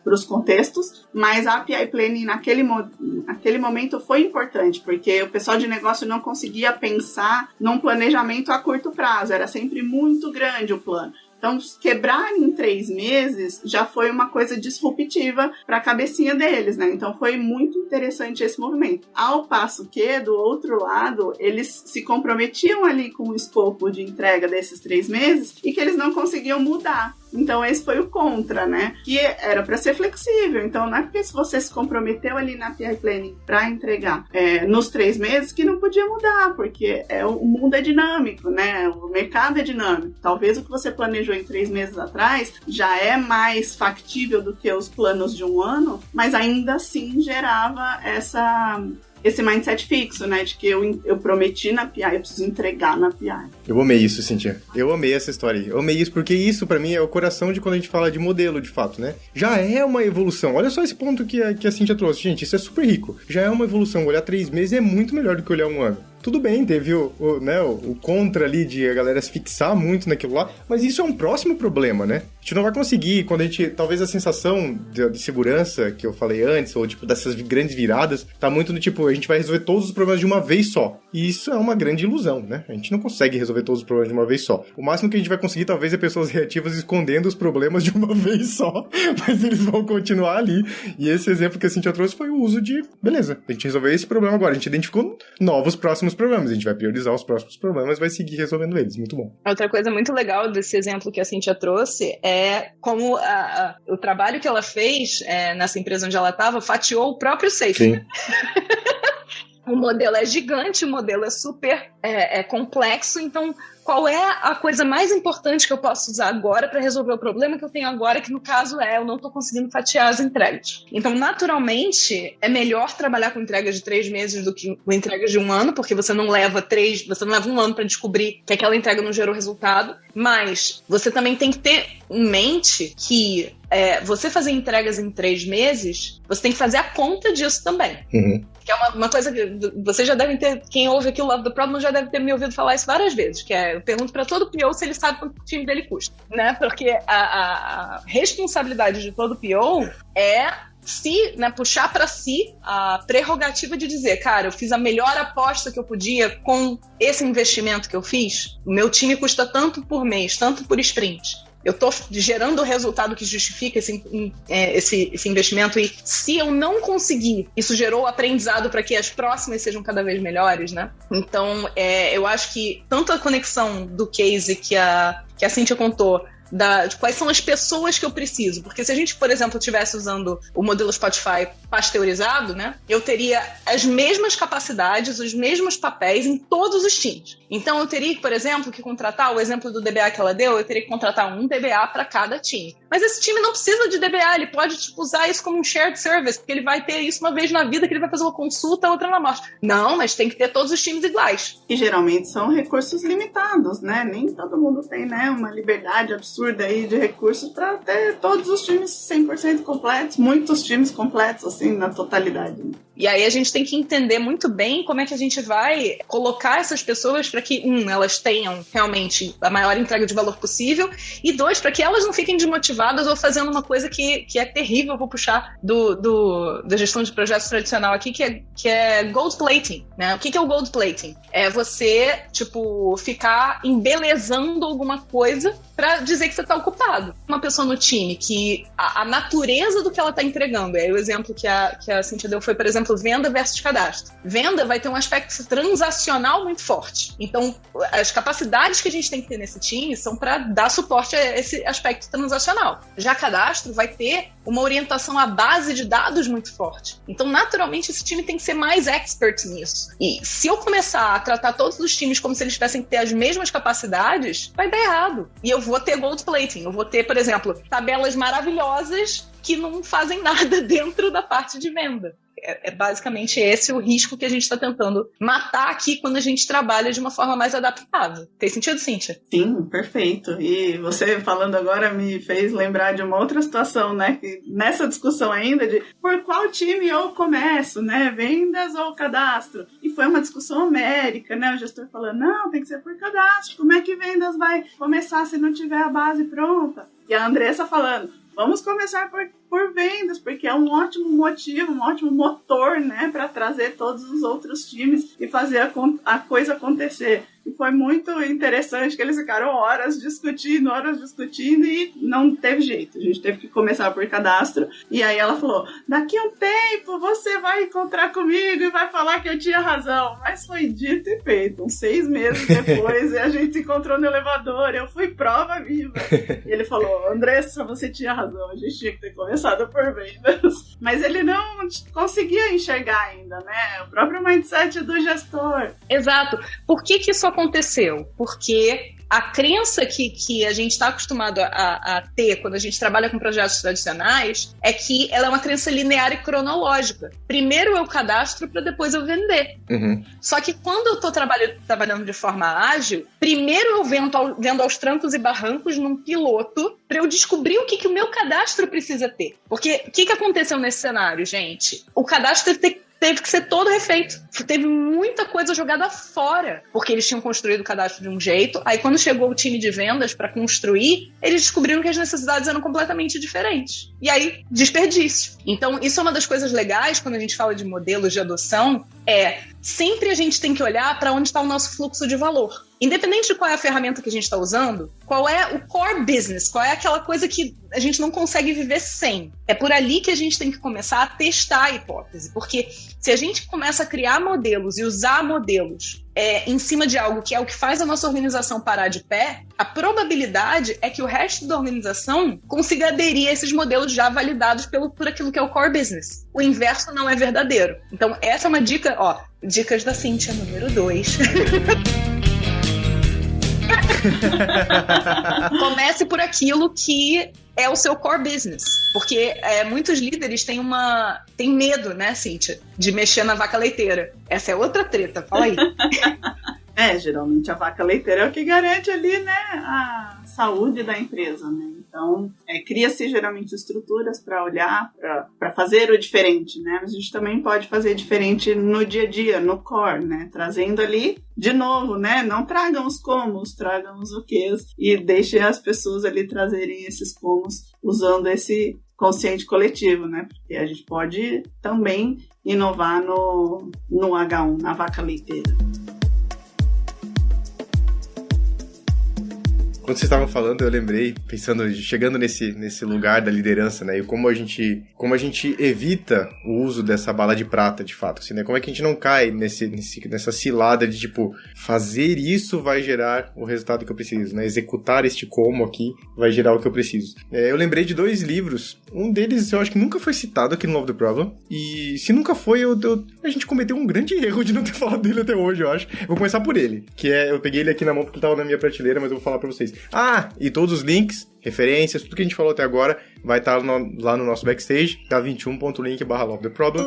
para os contextos, mas a API Planning naquele momento foi importante, porque o pessoal de negócio não conseguia pensar num planejamento a curto prazo, era sempre muito grande o plano. Então, quebrar em 3 meses já foi uma coisa disruptiva para a cabecinha deles, né? Então, foi muito interessante esse movimento. Ao passo que, do outro lado, eles se comprometiam ali com o escopo de entrega desses 3 meses e que eles não conseguiam mudar. Então, esse foi o contra, né? Que era para ser flexível. Então, não é porque se você se comprometeu ali na PI Planning para entregar nos 3 meses que não podia mudar, porque o mundo é dinâmico, né? O mercado é dinâmico. Talvez o que você planejou em 3 meses atrás já é mais factível do que os planos de 1 ano, mas ainda assim gerava esse mindset fixo, né? De que eu prometi na PI, eu preciso entregar na PI. Eu amei isso, Cíntia. Eu amei essa história aí. Eu amei isso porque isso, pra mim, é o coração de quando a gente fala de modelo, de fato, né? Já é uma evolução. Olha só esse ponto que a Cíntia trouxe. Gente, isso é super rico. Já é uma evolução. Olhar 3 meses é muito melhor do que olhar 1 ano. Tudo bem, teve o contra ali de a galera se fixar muito naquilo lá, mas isso é um próximo problema, né? A gente não vai conseguir, quando a gente... Talvez a sensação de segurança que eu falei antes, ou tipo dessas grandes viradas, tá muito no tipo, a gente vai resolver todos os problemas de uma vez só. E isso é uma grande ilusão, né? A gente não consegue resolver todos os problemas de uma vez só. O máximo que a gente vai conseguir, talvez, é pessoas reativas escondendo os problemas de uma vez só, mas eles vão continuar ali. E esse exemplo que a Cíntia trouxe foi o uso de... Beleza, a gente resolveu esse problema agora, a gente identificou novos próximos problemas, a gente vai priorizar os próximos problemas e vai seguir resolvendo eles, muito bom. Outra coisa muito legal desse exemplo que a Cíntia trouxe é como o trabalho que ela fez nessa empresa onde ela estava fatiou o próprio Safe. Sim. O modelo é gigante, o modelo é super complexo, então qual é a coisa mais importante que eu posso usar agora para resolver o problema que eu tenho agora, que no caso eu não estou conseguindo fatiar as entregas. Então, naturalmente, é melhor trabalhar com entregas de 3 meses do que com entregas de 1 ano, porque você não leva 1 ano para descobrir que aquela entrega não gerou resultado, mas você também tem que ter em mente que você fazer entregas em 3 meses, você tem que fazer a conta disso também. Uhum. Que é uma coisa que vocês já devem ter, quem ouve aqui o Love the Problem já deve ter me ouvido falar isso várias vezes, que eu pergunto para todo PO se ele sabe quanto o time dele custa, né? Porque a responsabilidade de todo PO é puxar para si a prerrogativa de dizer, cara, eu fiz a melhor aposta que eu podia com esse investimento que eu fiz, o meu time custa tanto por mês, tanto por sprint. Eu estou gerando o resultado que justifica esse investimento, e se eu não conseguir, isso gerou aprendizado para que as próximas sejam cada vez melhores, né? Então, eu acho que tanto a conexão do case que a Cíntia contou, de quais são as pessoas que eu preciso, porque se a gente, por exemplo, estivesse usando o modelo Spotify pasteurizado, né, eu teria as mesmas capacidades, os mesmos papéis em todos os times. Então eu teria, por exemplo, que contratar, o exemplo do DBA que ela deu, eu teria que contratar um DBA para cada time. Mas esse time não precisa de DBA, ele pode usar isso como um shared service, porque ele vai ter isso uma vez na vida, que ele vai fazer uma consulta, outra na morte. Não, mas tem que ter todos os times iguais. E geralmente são recursos limitados, né? Nem todo mundo tem, né, uma liberdade absurda absurda aí de recursos para ter todos os times 100% completos, muitos times completos, assim, na totalidade. E aí a gente tem que entender muito bem como é que a gente vai colocar essas pessoas para que, elas tenham realmente a maior entrega de valor possível, e 2, para que elas não fiquem desmotivadas ou fazendo uma coisa que é terrível. Eu vou puxar da gestão de projetos tradicional aqui, que é gold plating, né? O que é o gold plating? É você, ficar embelezando alguma coisa para dizer que você está ocupado. Uma pessoa no time que a natureza do que ela está entregando, o exemplo que a Cíntia deu foi, por exemplo, venda versus cadastro. Venda vai ter um aspecto transacional muito forte. Então, as capacidades que a gente tem que ter nesse time são para dar suporte a esse aspecto transacional. Já cadastro vai ter uma orientação à base de dados muito forte. Então, naturalmente, esse time tem que ser mais expert nisso. E se eu começar a tratar todos os times como se eles tivessem que ter as mesmas capacidades, vai dar errado. E eu vou ter gold plating. Eu vou ter, por exemplo, tabelas maravilhosas que não fazem nada dentro da parte de venda. É basicamente esse o risco que a gente está tentando matar aqui quando a gente trabalha de uma forma mais adaptável. Tem sentido, Cíntia? Sim, perfeito. E você falando agora me fez lembrar de uma outra situação, né? Que nessa discussão ainda de por qual time eu começo, né? Vendas ou cadastro? E foi uma discussão homérica, né? O gestor falando, não, tem que ser por cadastro. Como é que vendas vai começar se não tiver a base pronta? E a Andressa falando, vamos começar por vendas, porque é um ótimo motivo, um ótimo motor, né, para trazer todos os outros times e fazer a coisa acontecer. E foi muito interessante que eles ficaram horas discutindo e não teve jeito. A gente teve que começar por cadastro. E aí ela falou, daqui a um tempo você vai encontrar comigo e vai falar que eu tinha razão. Mas foi dito e feito. Uns 6 meses depois, e a gente se encontrou no elevador. Eu fui prova viva. E ele falou, Andressa, você tinha razão. A gente tinha que ter começado por vendas. Mas ele não conseguia enxergar ainda, né? O próprio mindset do gestor. Exato. Por que isso aconteceu? Porque a crença que a gente está acostumado a ter quando a gente trabalha com projetos tradicionais é que ela é uma crença linear e cronológica. Primeiro eu cadastro para depois eu vender. Uhum. Só que quando eu estou trabalhando de forma ágil, primeiro eu vendo aos trancos e barrancos num piloto para eu descobrir o que o meu cadastro precisa ter. Porque o que aconteceu nesse cenário, gente? O cadastro teve que ser todo refeito. Teve muita coisa jogada fora, porque eles tinham construído o cadastro de um jeito. Aí, quando chegou o time de vendas para construir, eles descobriram que as necessidades eram completamente diferentes. E aí, desperdício. Então, isso é uma das coisas legais quando a gente fala de modelos de adoção, sempre a gente tem que olhar para onde está o nosso fluxo de valor. Independente de qual é a ferramenta que a gente está usando, qual é o core business, qual é aquela coisa que a gente não consegue viver sem. É por ali que a gente tem que começar a testar a hipótese, porque se a gente começa a criar modelos e usar modelos em cima de algo que é o que faz a nossa organização parar de pé, a probabilidade é que o resto da organização consiga aderir a esses modelos já validados por aquilo que é o core business. O inverso não é verdadeiro. Então, essa é uma dica, dicas da Cíntia, número 2. Comece por aquilo que é o seu core business. Porque muitos líderes têm medo, né, Cíntia, de mexer na vaca leiteira. Essa é outra treta, fala aí. Geralmente a vaca leiteira é o que garante ali, né, a saúde da empresa, né? Então, cria-se geralmente estruturas para olhar, para fazer o diferente, né? Mas a gente também pode fazer diferente no dia a dia, no core, né? Trazendo ali, de novo, né? Não tragam os comos, tragam os ok's e deixem as pessoas ali trazerem esses comos usando esse consciente coletivo, né? Porque a gente pode também inovar no H1, na vaca leiteira. Quando vocês estavam falando, eu lembrei, chegando nesse lugar da liderança, né? E como a gente evita o uso dessa bala de prata, de fato, assim, né? Como é que a gente não cai nessa cilada de, tipo, fazer isso vai gerar o resultado que eu preciso, né? Executar este como aqui vai gerar o que eu preciso. Eu lembrei de 2 livros. Um deles, eu acho que nunca foi citado aqui no Love the Problem. E se nunca foi, a gente cometeu um grande erro de não ter falado dele até hoje, eu acho. Vou começar por ele, eu peguei ele aqui na mão porque ele tava na minha prateleira, mas eu vou falar pra vocês. E todos os links, referências, tudo que a gente falou até agora vai estar lá no nosso backstage, K21.link/LoveTheProblem.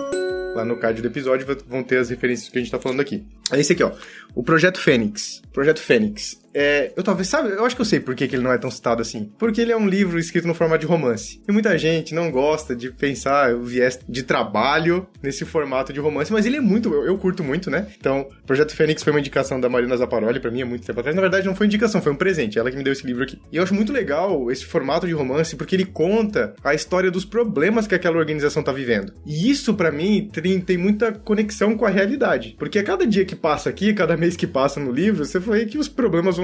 Lá no card do episódio vão ter as referências que a gente tá falando aqui. É esse aqui, ó. O Projeto Fênix. Projeto Fênix. Eu acho que eu sei por que ele não é tão citado assim. Porque ele é um livro escrito no formato de romance. E muita gente não gosta de pensar o viés de trabalho nesse formato de romance, mas ele é muito, eu curto muito, né? Então, Projeto Fênix foi uma indicação da Marina Zapparoli pra mim há muito tempo atrás. Na verdade, não foi indicação, foi um presente. Ela que me deu esse livro aqui. E eu acho muito legal esse formato de romance, porque ele conta a história dos problemas que aquela organização tá vivendo. E isso, pra mim, tem muita conexão com a realidade. Porque a cada dia que passa aqui, cada mês que passa no livro, você vê que os problemas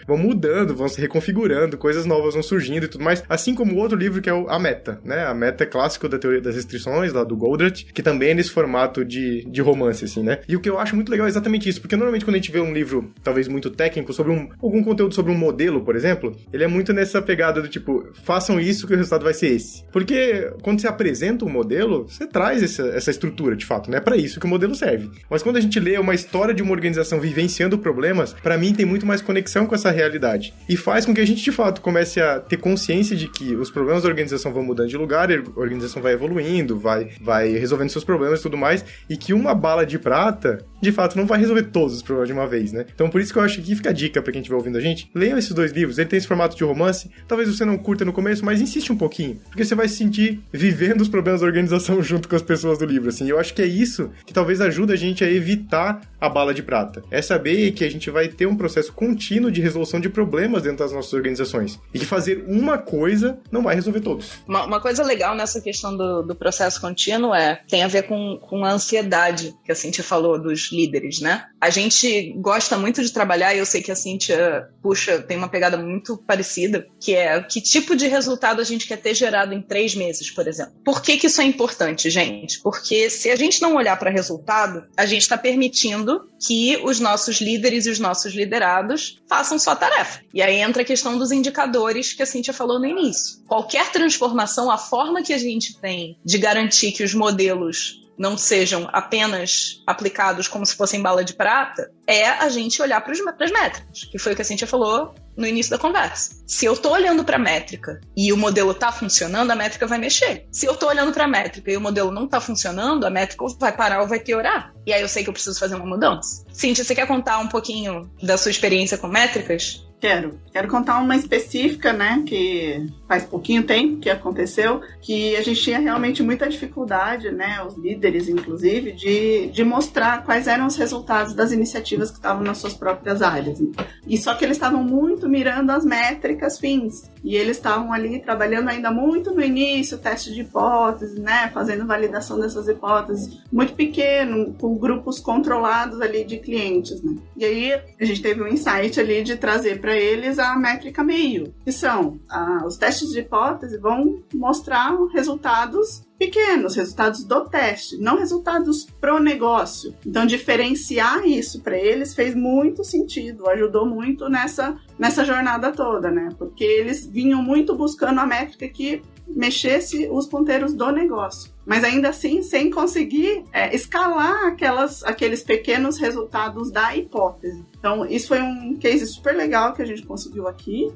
vão mudando, vão se reconfigurando, coisas novas vão surgindo e tudo mais, assim como o outro livro que é A Meta, né? A Meta é clássico da teoria das restrições, lá do Goldratt, que também é nesse formato de romance, assim, né? E o que eu acho muito legal é exatamente isso, porque normalmente quando a gente vê um livro, talvez muito técnico, sobre algum conteúdo sobre um modelo, por exemplo, ele é muito nessa pegada do tipo, façam isso que o resultado vai ser esse. Porque quando você apresenta um modelo, você traz essa estrutura, de fato, né? É pra isso que o modelo serve. Mas quando a gente lê uma história de uma organização vivenciando problemas, pra mim tem muito mais conexão com essa realidade. E faz com que a gente, de fato, comece a ter consciência de que os problemas da organização vão mudando de lugar, a organização vai evoluindo, vai resolvendo seus problemas e tudo mais, e que uma bala de prata, de fato, não vai resolver todos os problemas de uma vez, né? Então, por isso que eu acho que fica a dica pra quem estiver ouvindo a gente, leiam esses 2 livros, ele tem esse formato de romance, talvez você não curta no começo, mas insiste um pouquinho, porque você vai se sentir vivendo os problemas da organização junto com as pessoas do livro, assim. Eu acho que é isso que talvez ajude a gente a evitar a bala de prata. É saber que a gente vai ter um processo contínuo de resolução de problemas dentro das nossas organizações. E que fazer uma coisa não vai resolver todos. Uma coisa legal nessa questão do processo contínuo tem a ver com a ansiedade que a Cíntia falou dos líderes, né? A gente gosta muito de trabalhar, e eu sei que a Cíntia tem uma pegada muito parecida, que é que tipo de resultado a gente quer ter gerado em 3 meses, por exemplo. Por que isso é importante, gente? Porque se a gente não olhar para resultado, a gente está permitindo que os nossos líderes e os nossos liderados façam sua tarefa. E aí entra a questão dos indicadores que a Cíntia falou no início. Qualquer transformação, a forma que a gente tem de garantir que os modelos não sejam apenas aplicados como se fossem bala de prata, é a gente olhar para as métricas, que foi o que a Cíntia falou no início da conversa. Se eu estou olhando para a métrica e o modelo está funcionando, a métrica vai mexer. Se eu estou olhando para a métrica e o modelo não está funcionando, a métrica vai parar ou vai piorar. E aí eu sei que eu preciso fazer uma mudança. Cíntia, você quer contar um pouquinho da sua experiência com métricas? Quero contar uma específica, né, que faz pouquinho tempo que aconteceu, que a gente tinha realmente muita dificuldade, né, os líderes, inclusive, de mostrar quais eram os resultados das iniciativas que estavam nas suas próprias áreas. E só que eles estavam muito mirando as métricas fins. E eles estavam ali trabalhando ainda muito no início, teste de hipóteses, né, fazendo validação dessas hipóteses, muito pequeno, com grupos controlados ali de clientes, né. E aí a gente teve um insight ali de trazer para eles a métrica meio, que são os testes de hipótese vão mostrar resultados pequenos, resultados do teste, não resultados pro negócio. Então, diferenciar isso para eles fez muito sentido, ajudou muito nessa jornada toda, né? Porque eles vinham muito buscando a métrica que mexesse os ponteiros do negócio, mas ainda assim sem conseguir escalar aqueles pequenos resultados da hipótese. Então, isso foi um case super legal que a gente conseguiu aqui,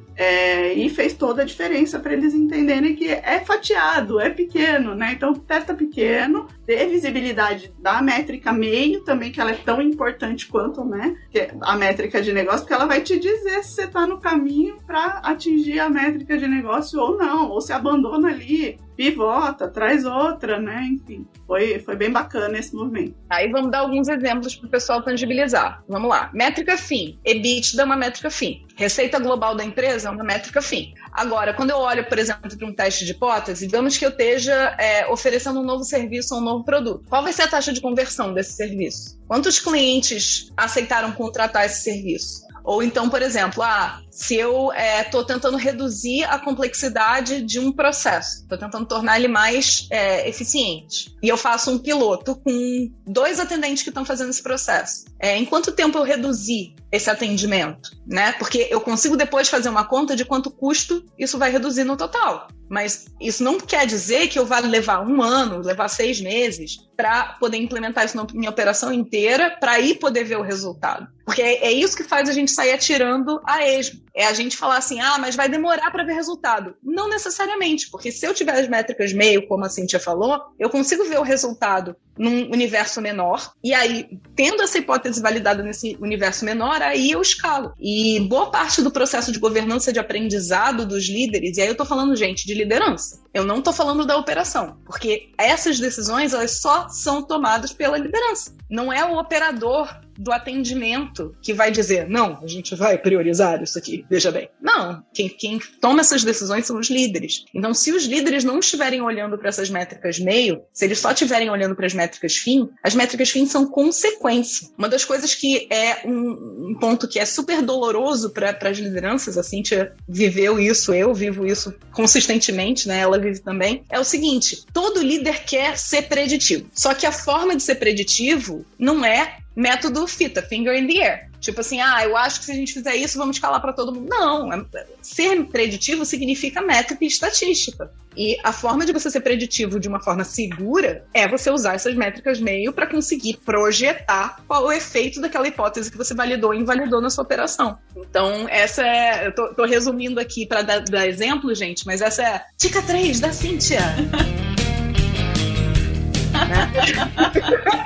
e fez toda a diferença para eles entenderem que é fatiado, é pequeno, né? Então, testa pequeno, dê visibilidade da métrica meio também, que ela é tão importante quanto, né, a métrica de negócio, porque ela vai te dizer se você está no caminho para atingir a métrica de negócio ou não, ou se abandona ali, pivota, traz outra, né? Enfim, foi bem bacana esse movimento. Aí vamos dar alguns exemplos para o pessoal tangibilizar. Vamos lá. Métrica FIM. EBITDA é uma métrica FIM. Receita global da empresa é uma métrica FIM. Agora, quando eu olho, por exemplo, para um teste de hipótese, digamos que eu esteja oferecendo um novo serviço ou um novo produto. Qual vai ser a taxa de conversão desse serviço? Quantos clientes aceitaram contratar esse serviço? Ou então, por exemplo, se eu estou tentando reduzir a complexidade de um processo, estou tentando tornar ele mais eficiente, e eu faço um piloto com 2 atendentes que estão fazendo esse processo. Em quanto tempo eu reduzi esse atendimento? Né? Porque eu consigo depois fazer uma conta de quanto custo isso vai reduzir no total. Mas isso não quer dizer que eu vá levar 1 ano, levar 6 meses para poder implementar isso na minha operação inteira, para aí poder ver o resultado. Porque é isso que faz a gente sair atirando a esmo. É a gente falar assim, mas vai demorar para ver resultado. Não necessariamente, porque se eu tiver as métricas meio, como a Cíntia falou, eu consigo ver o resultado num universo menor, e aí, tendo essa hipótese validada nesse universo menor, aí eu escalo. E boa parte do processo de governança de aprendizado dos líderes, e aí eu tô falando, gente, de liderança. Eu não tô falando da operação, porque essas decisões, elas só são tomadas pela liderança. Não é o operador do atendimento que vai dizer, não, a gente vai priorizar isso aqui, veja bem. Não, quem toma essas decisões são os líderes. Então, se os líderes não estiverem olhando para essas métricas meio, se eles só estiverem olhando para as métricas fim, as métricas fim são consequência. Uma das coisas que é um ponto que é super doloroso para as lideranças, a Cíntia viveu isso, eu vivo isso consistentemente, né? Ela vive também, é o seguinte, todo líder quer ser preditivo. Só que a forma de ser preditivo não é método fita, finger in the air. Tipo assim, eu acho que se a gente fizer isso, vamos escalar para todo mundo. Não, ser preditivo significa métrica e estatística. E a forma de você ser preditivo de uma forma segura é você usar essas métricas meio para conseguir projetar qual o efeito daquela hipótese que você validou e invalidou na sua operação. Então, essa é... Eu tô resumindo aqui para dar exemplo, gente, mas essa é a dica 3 da Cíntia.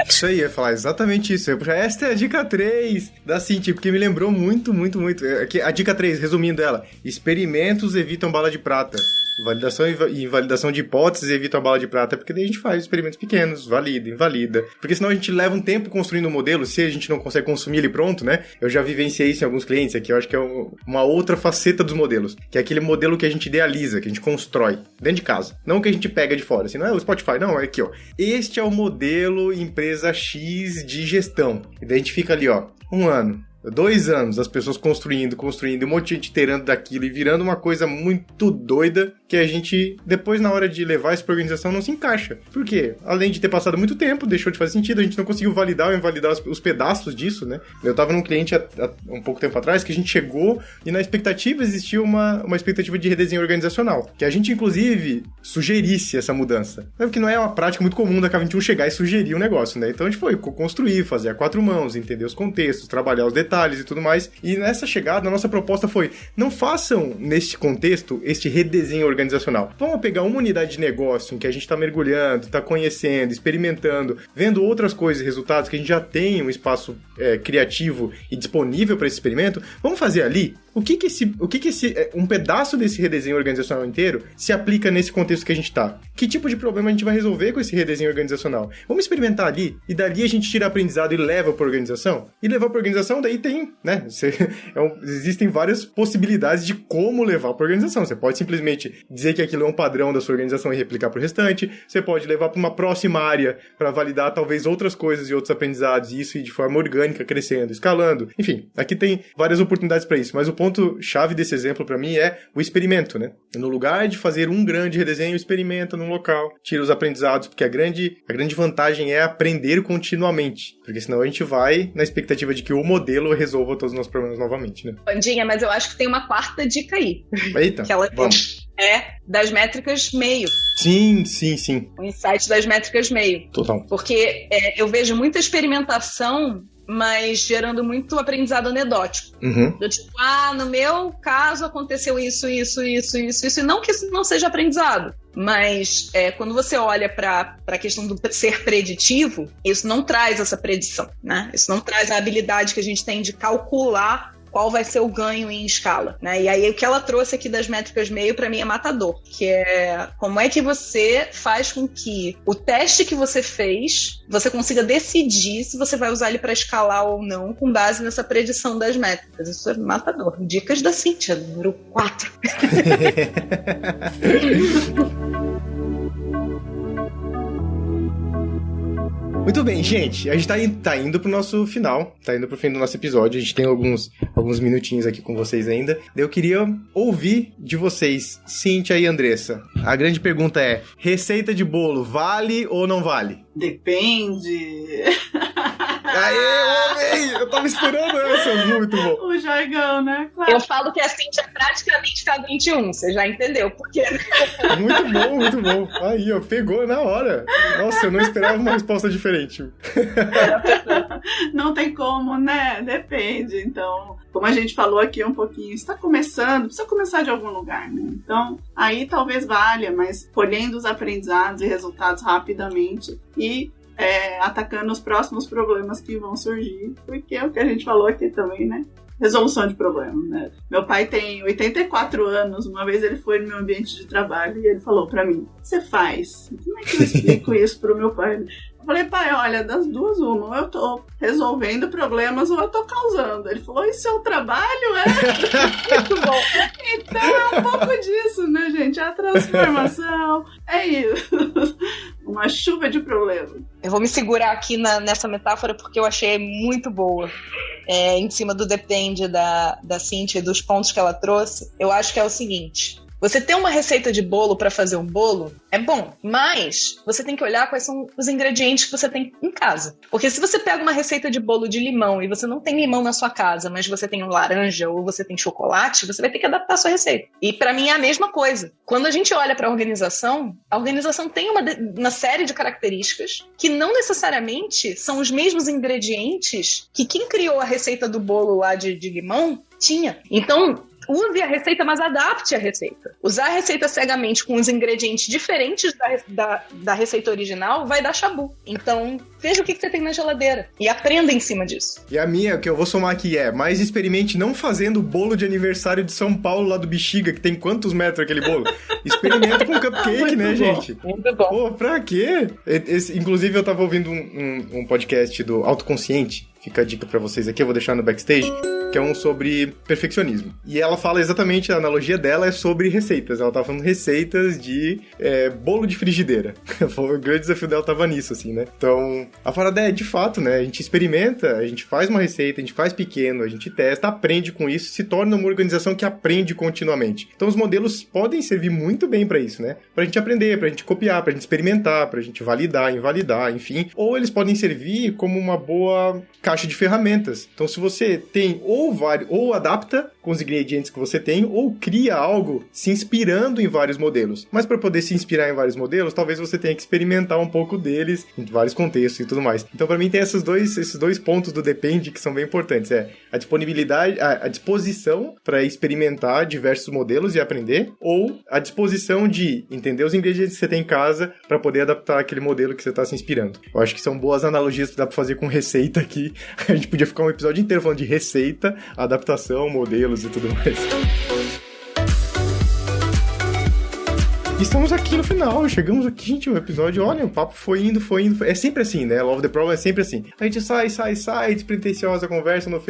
Isso aí, eu ia falar exatamente isso. Esta é a dica 3 da Cíntia, porque me lembrou muito. A dica 3, resumindo ela: experimentos evitam bala de prata. Validação e invalidação de hipóteses evitam a bala de prata, porque daí a gente faz experimentos pequenos, valida, invalida. Porque senão a gente leva um tempo construindo um modelo, se a gente não consegue consumir ele pronto, né? Eu já vivenciei isso em alguns clientes aqui, eu acho que é uma outra faceta dos modelos, que é aquele modelo que a gente idealiza, que a gente constrói dentro de casa. Não que a gente pega de fora, assim, não é o Spotify, não, é aqui, ó. Este é o modelo empresa X de gestão. E daí a gente fica ali, ó, 1 ano. 2 anos, as pessoas construindo, e um monte de gente iterando daquilo e virando uma coisa muito doida que a gente, depois na hora de levar isso pra organização, não se encaixa. Por quê? Além de ter passado muito tempo, deixou de fazer sentido, a gente não conseguiu validar ou invalidar os pedaços disso, né? Eu tava num cliente há um pouco tempo atrás que a gente chegou e na expectativa existia uma expectativa de redesenho organizacional, que a gente inclusive sugerisse essa mudança. Porque não é uma prática muito comum da K21 chegar e sugerir um negócio, né? Então a gente foi construir, fazer a 4 mãos, entender os contextos, trabalhar os detalhes e tudo mais. E nessa chegada, a nossa proposta foi: não façam, neste contexto, este redesenho organizacional. Vamos pegar uma unidade de negócio em que a gente está mergulhando, está conhecendo, experimentando, vendo outras coisas e resultados, que a gente já tem um espaço criativo e disponível para esse experimento. Vamos fazer ali? O que um pedaço desse redesenho organizacional inteiro se aplica nesse contexto que a gente está? Que tipo de problema a gente vai resolver com esse redesenho organizacional? Vamos experimentar ali, e dali a gente tira aprendizado e leva para a organização? E levar para a organização, daí tem, né? Existem várias possibilidades de como levar para a organização. Você pode simplesmente dizer que aquilo é um padrão da sua organização e replicar para o restante. Você pode levar para uma próxima área para validar talvez outras coisas e outros aprendizados, e isso de forma orgânica, crescendo, escalando. Enfim, aqui tem várias oportunidades para isso, mas o ponto-chave desse exemplo para mim é o experimento, né? No lugar de fazer um grande redesenho, experimenta num local, tira os aprendizados, porque a grande vantagem é aprender continuamente, porque senão a gente vai na expectativa de que o modelo resolva todos os nossos problemas novamente, né? Bandinha, mas eu acho que tem uma 4ª dica aí. Eita, que ela vamos. É das métricas meio. Sim. O insight das métricas meio. Total. Porque eu vejo muita experimentação, mas gerando muito aprendizado anedótico. Do tipo, no meu caso aconteceu isso, e não que isso não seja aprendizado. Mas quando você olha para a questão do ser preditivo, isso não traz essa predição, né? Isso não traz a habilidade que a gente tem de calcular qual vai ser o ganho em escala, né? E aí o que ela trouxe aqui das métricas meio, para mim, é matador, que é como é que você faz com que o teste que você fez, você consiga decidir se você vai usar ele para escalar ou não, com base nessa predição das métricas. Isso é matador. Dicas da Cíntia, número 4. Muito bem, gente, a gente tá indo pro nosso final, tá indo pro fim do nosso episódio, a gente tem alguns minutinhos aqui com vocês ainda. Eu queria ouvir de vocês, Cíntia e Andressa. A grande pergunta é: receita de bolo vale ou não vale? Depende. Aê, eu amei! Eu tava esperando essa, muito bom. O jargão, né? Claro. Eu falo que a Cíntia é praticamente K21, você já entendeu por quê? Muito bom. Aí, ó, pegou na hora. Nossa, eu não esperava uma resposta diferente. Não tem como, né? Depende. Então, como a gente falou aqui um pouquinho, está começando, precisa começar de algum lugar, né? Então, aí talvez valha, mas colhendo os aprendizados e resultados rapidamente e atacando os próximos problemas que vão surgir, porque é o que a gente falou aqui também, né? Resolução de problemas, né? Meu pai tem 84 anos, uma vez ele foi no meu ambiente de trabalho e ele falou pra mim, o que você faz? Como é que eu explico isso pro meu pai? Eu falei, pai, olha, das duas uma, ou eu tô resolvendo problemas ou eu tô causando. Ele falou, isso é o trabalho, é? Muito bom. Então é um pouco disso, né, gente? A transformação, é isso. Uma chuva de problemas. Eu vou me segurar aqui nessa metáfora porque eu achei muito boa. Em cima do depende da Cíntia e dos pontos que ela trouxe, eu acho que é o seguinte: você ter uma receita de bolo para fazer um bolo é bom, mas você tem que olhar quais são os ingredientes que você tem em casa. Porque se você pega uma receita de bolo de limão e você não tem limão na sua casa, mas você tem um laranja ou você tem chocolate, você vai ter que adaptar a sua receita. E para mim é a mesma coisa. Quando a gente olha para a organização tem uma série de características que não necessariamente são os mesmos ingredientes que quem criou a receita do bolo lá de limão tinha. Então, use a receita, mas adapte a receita. Usar a receita cegamente com os ingredientes diferentes da receita original vai dar chabu. Então, veja o que você tem na geladeira e aprenda em cima disso. E a minha, que eu vou somar aqui mas experimente não fazendo o bolo de aniversário de São Paulo lá do Bexiga, que tem quantos metros aquele bolo? Experimenta com cupcake, né, gente? Muito bom. Pô, pra quê? Inclusive, eu tava ouvindo um podcast do Autoconsciente, fica a dica pra vocês aqui, eu vou deixar no backstage, que é um sobre perfeccionismo. E ela fala exatamente, a analogia dela é sobre receitas. Ela tava falando receitas de bolo de frigideira. O grande desafio dela tava nisso, assim, né? Então, a parada é, de fato, né? A gente experimenta, a gente faz uma receita, a gente faz pequeno, a gente testa, aprende com isso, se torna uma organização que aprende continuamente. Então, os modelos podem servir muito bem pra isso, né? Pra gente aprender, pra gente copiar, pra gente experimentar, pra gente validar, invalidar, enfim. Ou eles podem servir como uma boa caixa de ferramentas. Então, se você tem ou adapta com os ingredientes que você tem, ou cria algo se inspirando em vários modelos. Mas para poder se inspirar em vários modelos, talvez você tenha que experimentar um pouco deles em vários contextos e tudo mais. Então, para mim, tem esses dois pontos do depende que são bem importantes. A disponibilidade, a disposição para experimentar diversos modelos e aprender, ou a disposição de entender os ingredientes que você tem em casa para poder adaptar aquele modelo que você está se inspirando. Eu acho que são boas analogias que dá para fazer com receita aqui. A gente podia ficar um episódio inteiro falando de receita, adaptação, modelos e tudo mais. Estamos aqui no final, chegamos aqui, gente, o episódio, olha, o papo foi indo. É sempre assim, né? Love the Problem é sempre assim. A gente sai, despretensiosa conversa, no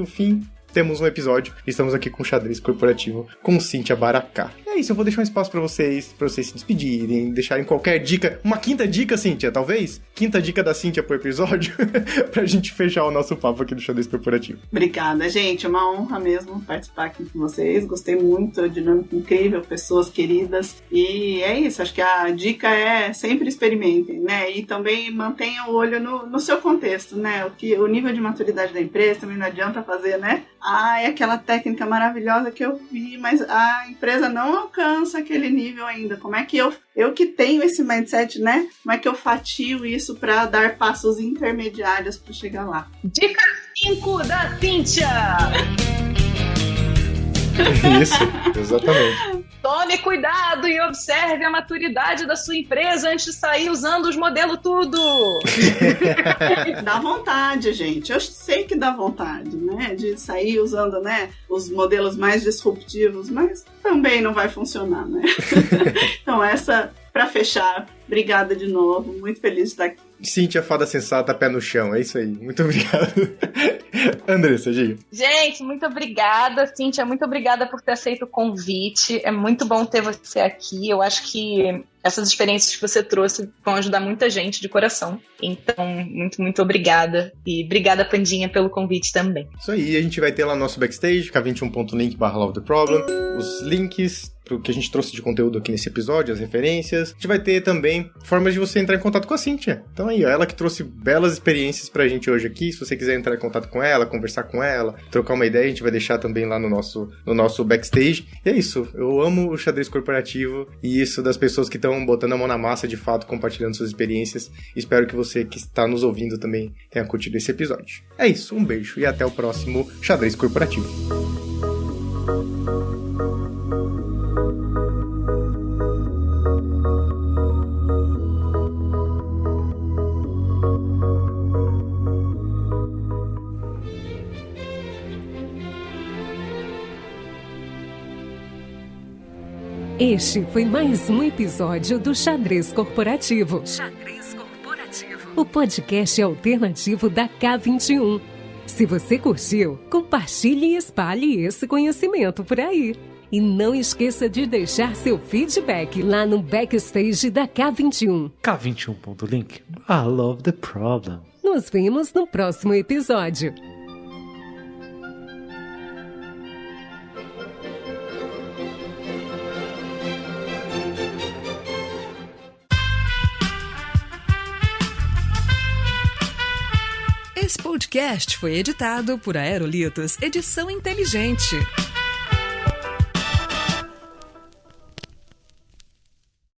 fim, temos um episódio. Estamos aqui com o Xadrez Corporativo, com Cíntia Baracá. É isso, eu vou deixar um espaço pra vocês se despedirem, deixarem qualquer dica. Uma quinta dica, Cíntia, talvez? Quinta dica da Cíntia pro episódio, pra gente fechar o nosso papo aqui do Xadrez Corporativo. Obrigada, gente. É uma honra mesmo participar aqui com vocês. Gostei muito, dinâmica incrível, pessoas queridas. E é isso, acho que a dica é sempre experimentem, né? E também mantenham o olho no seu contexto, né? O nível de maturidade da empresa também não adianta fazer, né? É aquela técnica maravilhosa que eu vi, mas a empresa não alcança aquele nível ainda. Como é que eu que tenho esse mindset, né? Como é que eu fatio isso para dar passos intermediários para chegar lá? Dica 5 da Cíntia! Isso, exatamente. Tome cuidado e observe a maturidade da sua empresa antes de sair usando os modelos tudo. Dá vontade, gente. Eu sei que dá vontade, né? De sair usando, né, os modelos mais disruptivos, mas também não vai funcionar, né? Então, para fechar, obrigada de novo. Muito feliz de estar aqui. Cíntia, fada sensata, pé no chão. É isso aí. Muito obrigado. Andressa, Gil. Gente, muito obrigada, Cíntia. Muito obrigada por ter aceito o convite. É muito bom ter você aqui. Eu acho que essas experiências que você trouxe vão ajudar muita gente de coração. Então, muito, muito obrigada. E obrigada, Pandinha, pelo convite também. Isso aí. A gente vai ter lá no nosso backstage, k21.link/LoveTheProblem, os links pro que a gente trouxe de conteúdo aqui nesse episódio, as referências. A gente vai ter também formas de você entrar em contato com a Cíntia. Então aí, ó, ela que trouxe belas experiências pra gente hoje aqui. Se você quiser entrar em contato com ela, conversar com ela, trocar uma ideia, a gente vai deixar também lá no nosso backstage. E é isso. Eu amo o xadrez corporativo e isso das pessoas que estão botando a mão na massa, de fato, compartilhando suas experiências. Espero que você que está nos ouvindo também tenha curtido esse episódio. É isso. Um beijo e até o próximo Xadrez Corporativo. Este foi mais um episódio do Xadrez Corporativo. Xadrez Corporativo. O podcast alternativo da K21. Se você curtiu, compartilhe e espalhe esse conhecimento por aí. E não esqueça de deixar seu feedback lá no backstage da K21. K21.link. I love the problem. Nos vemos no próximo episódio. Esse podcast foi editado por Aerolitos Edição Inteligente.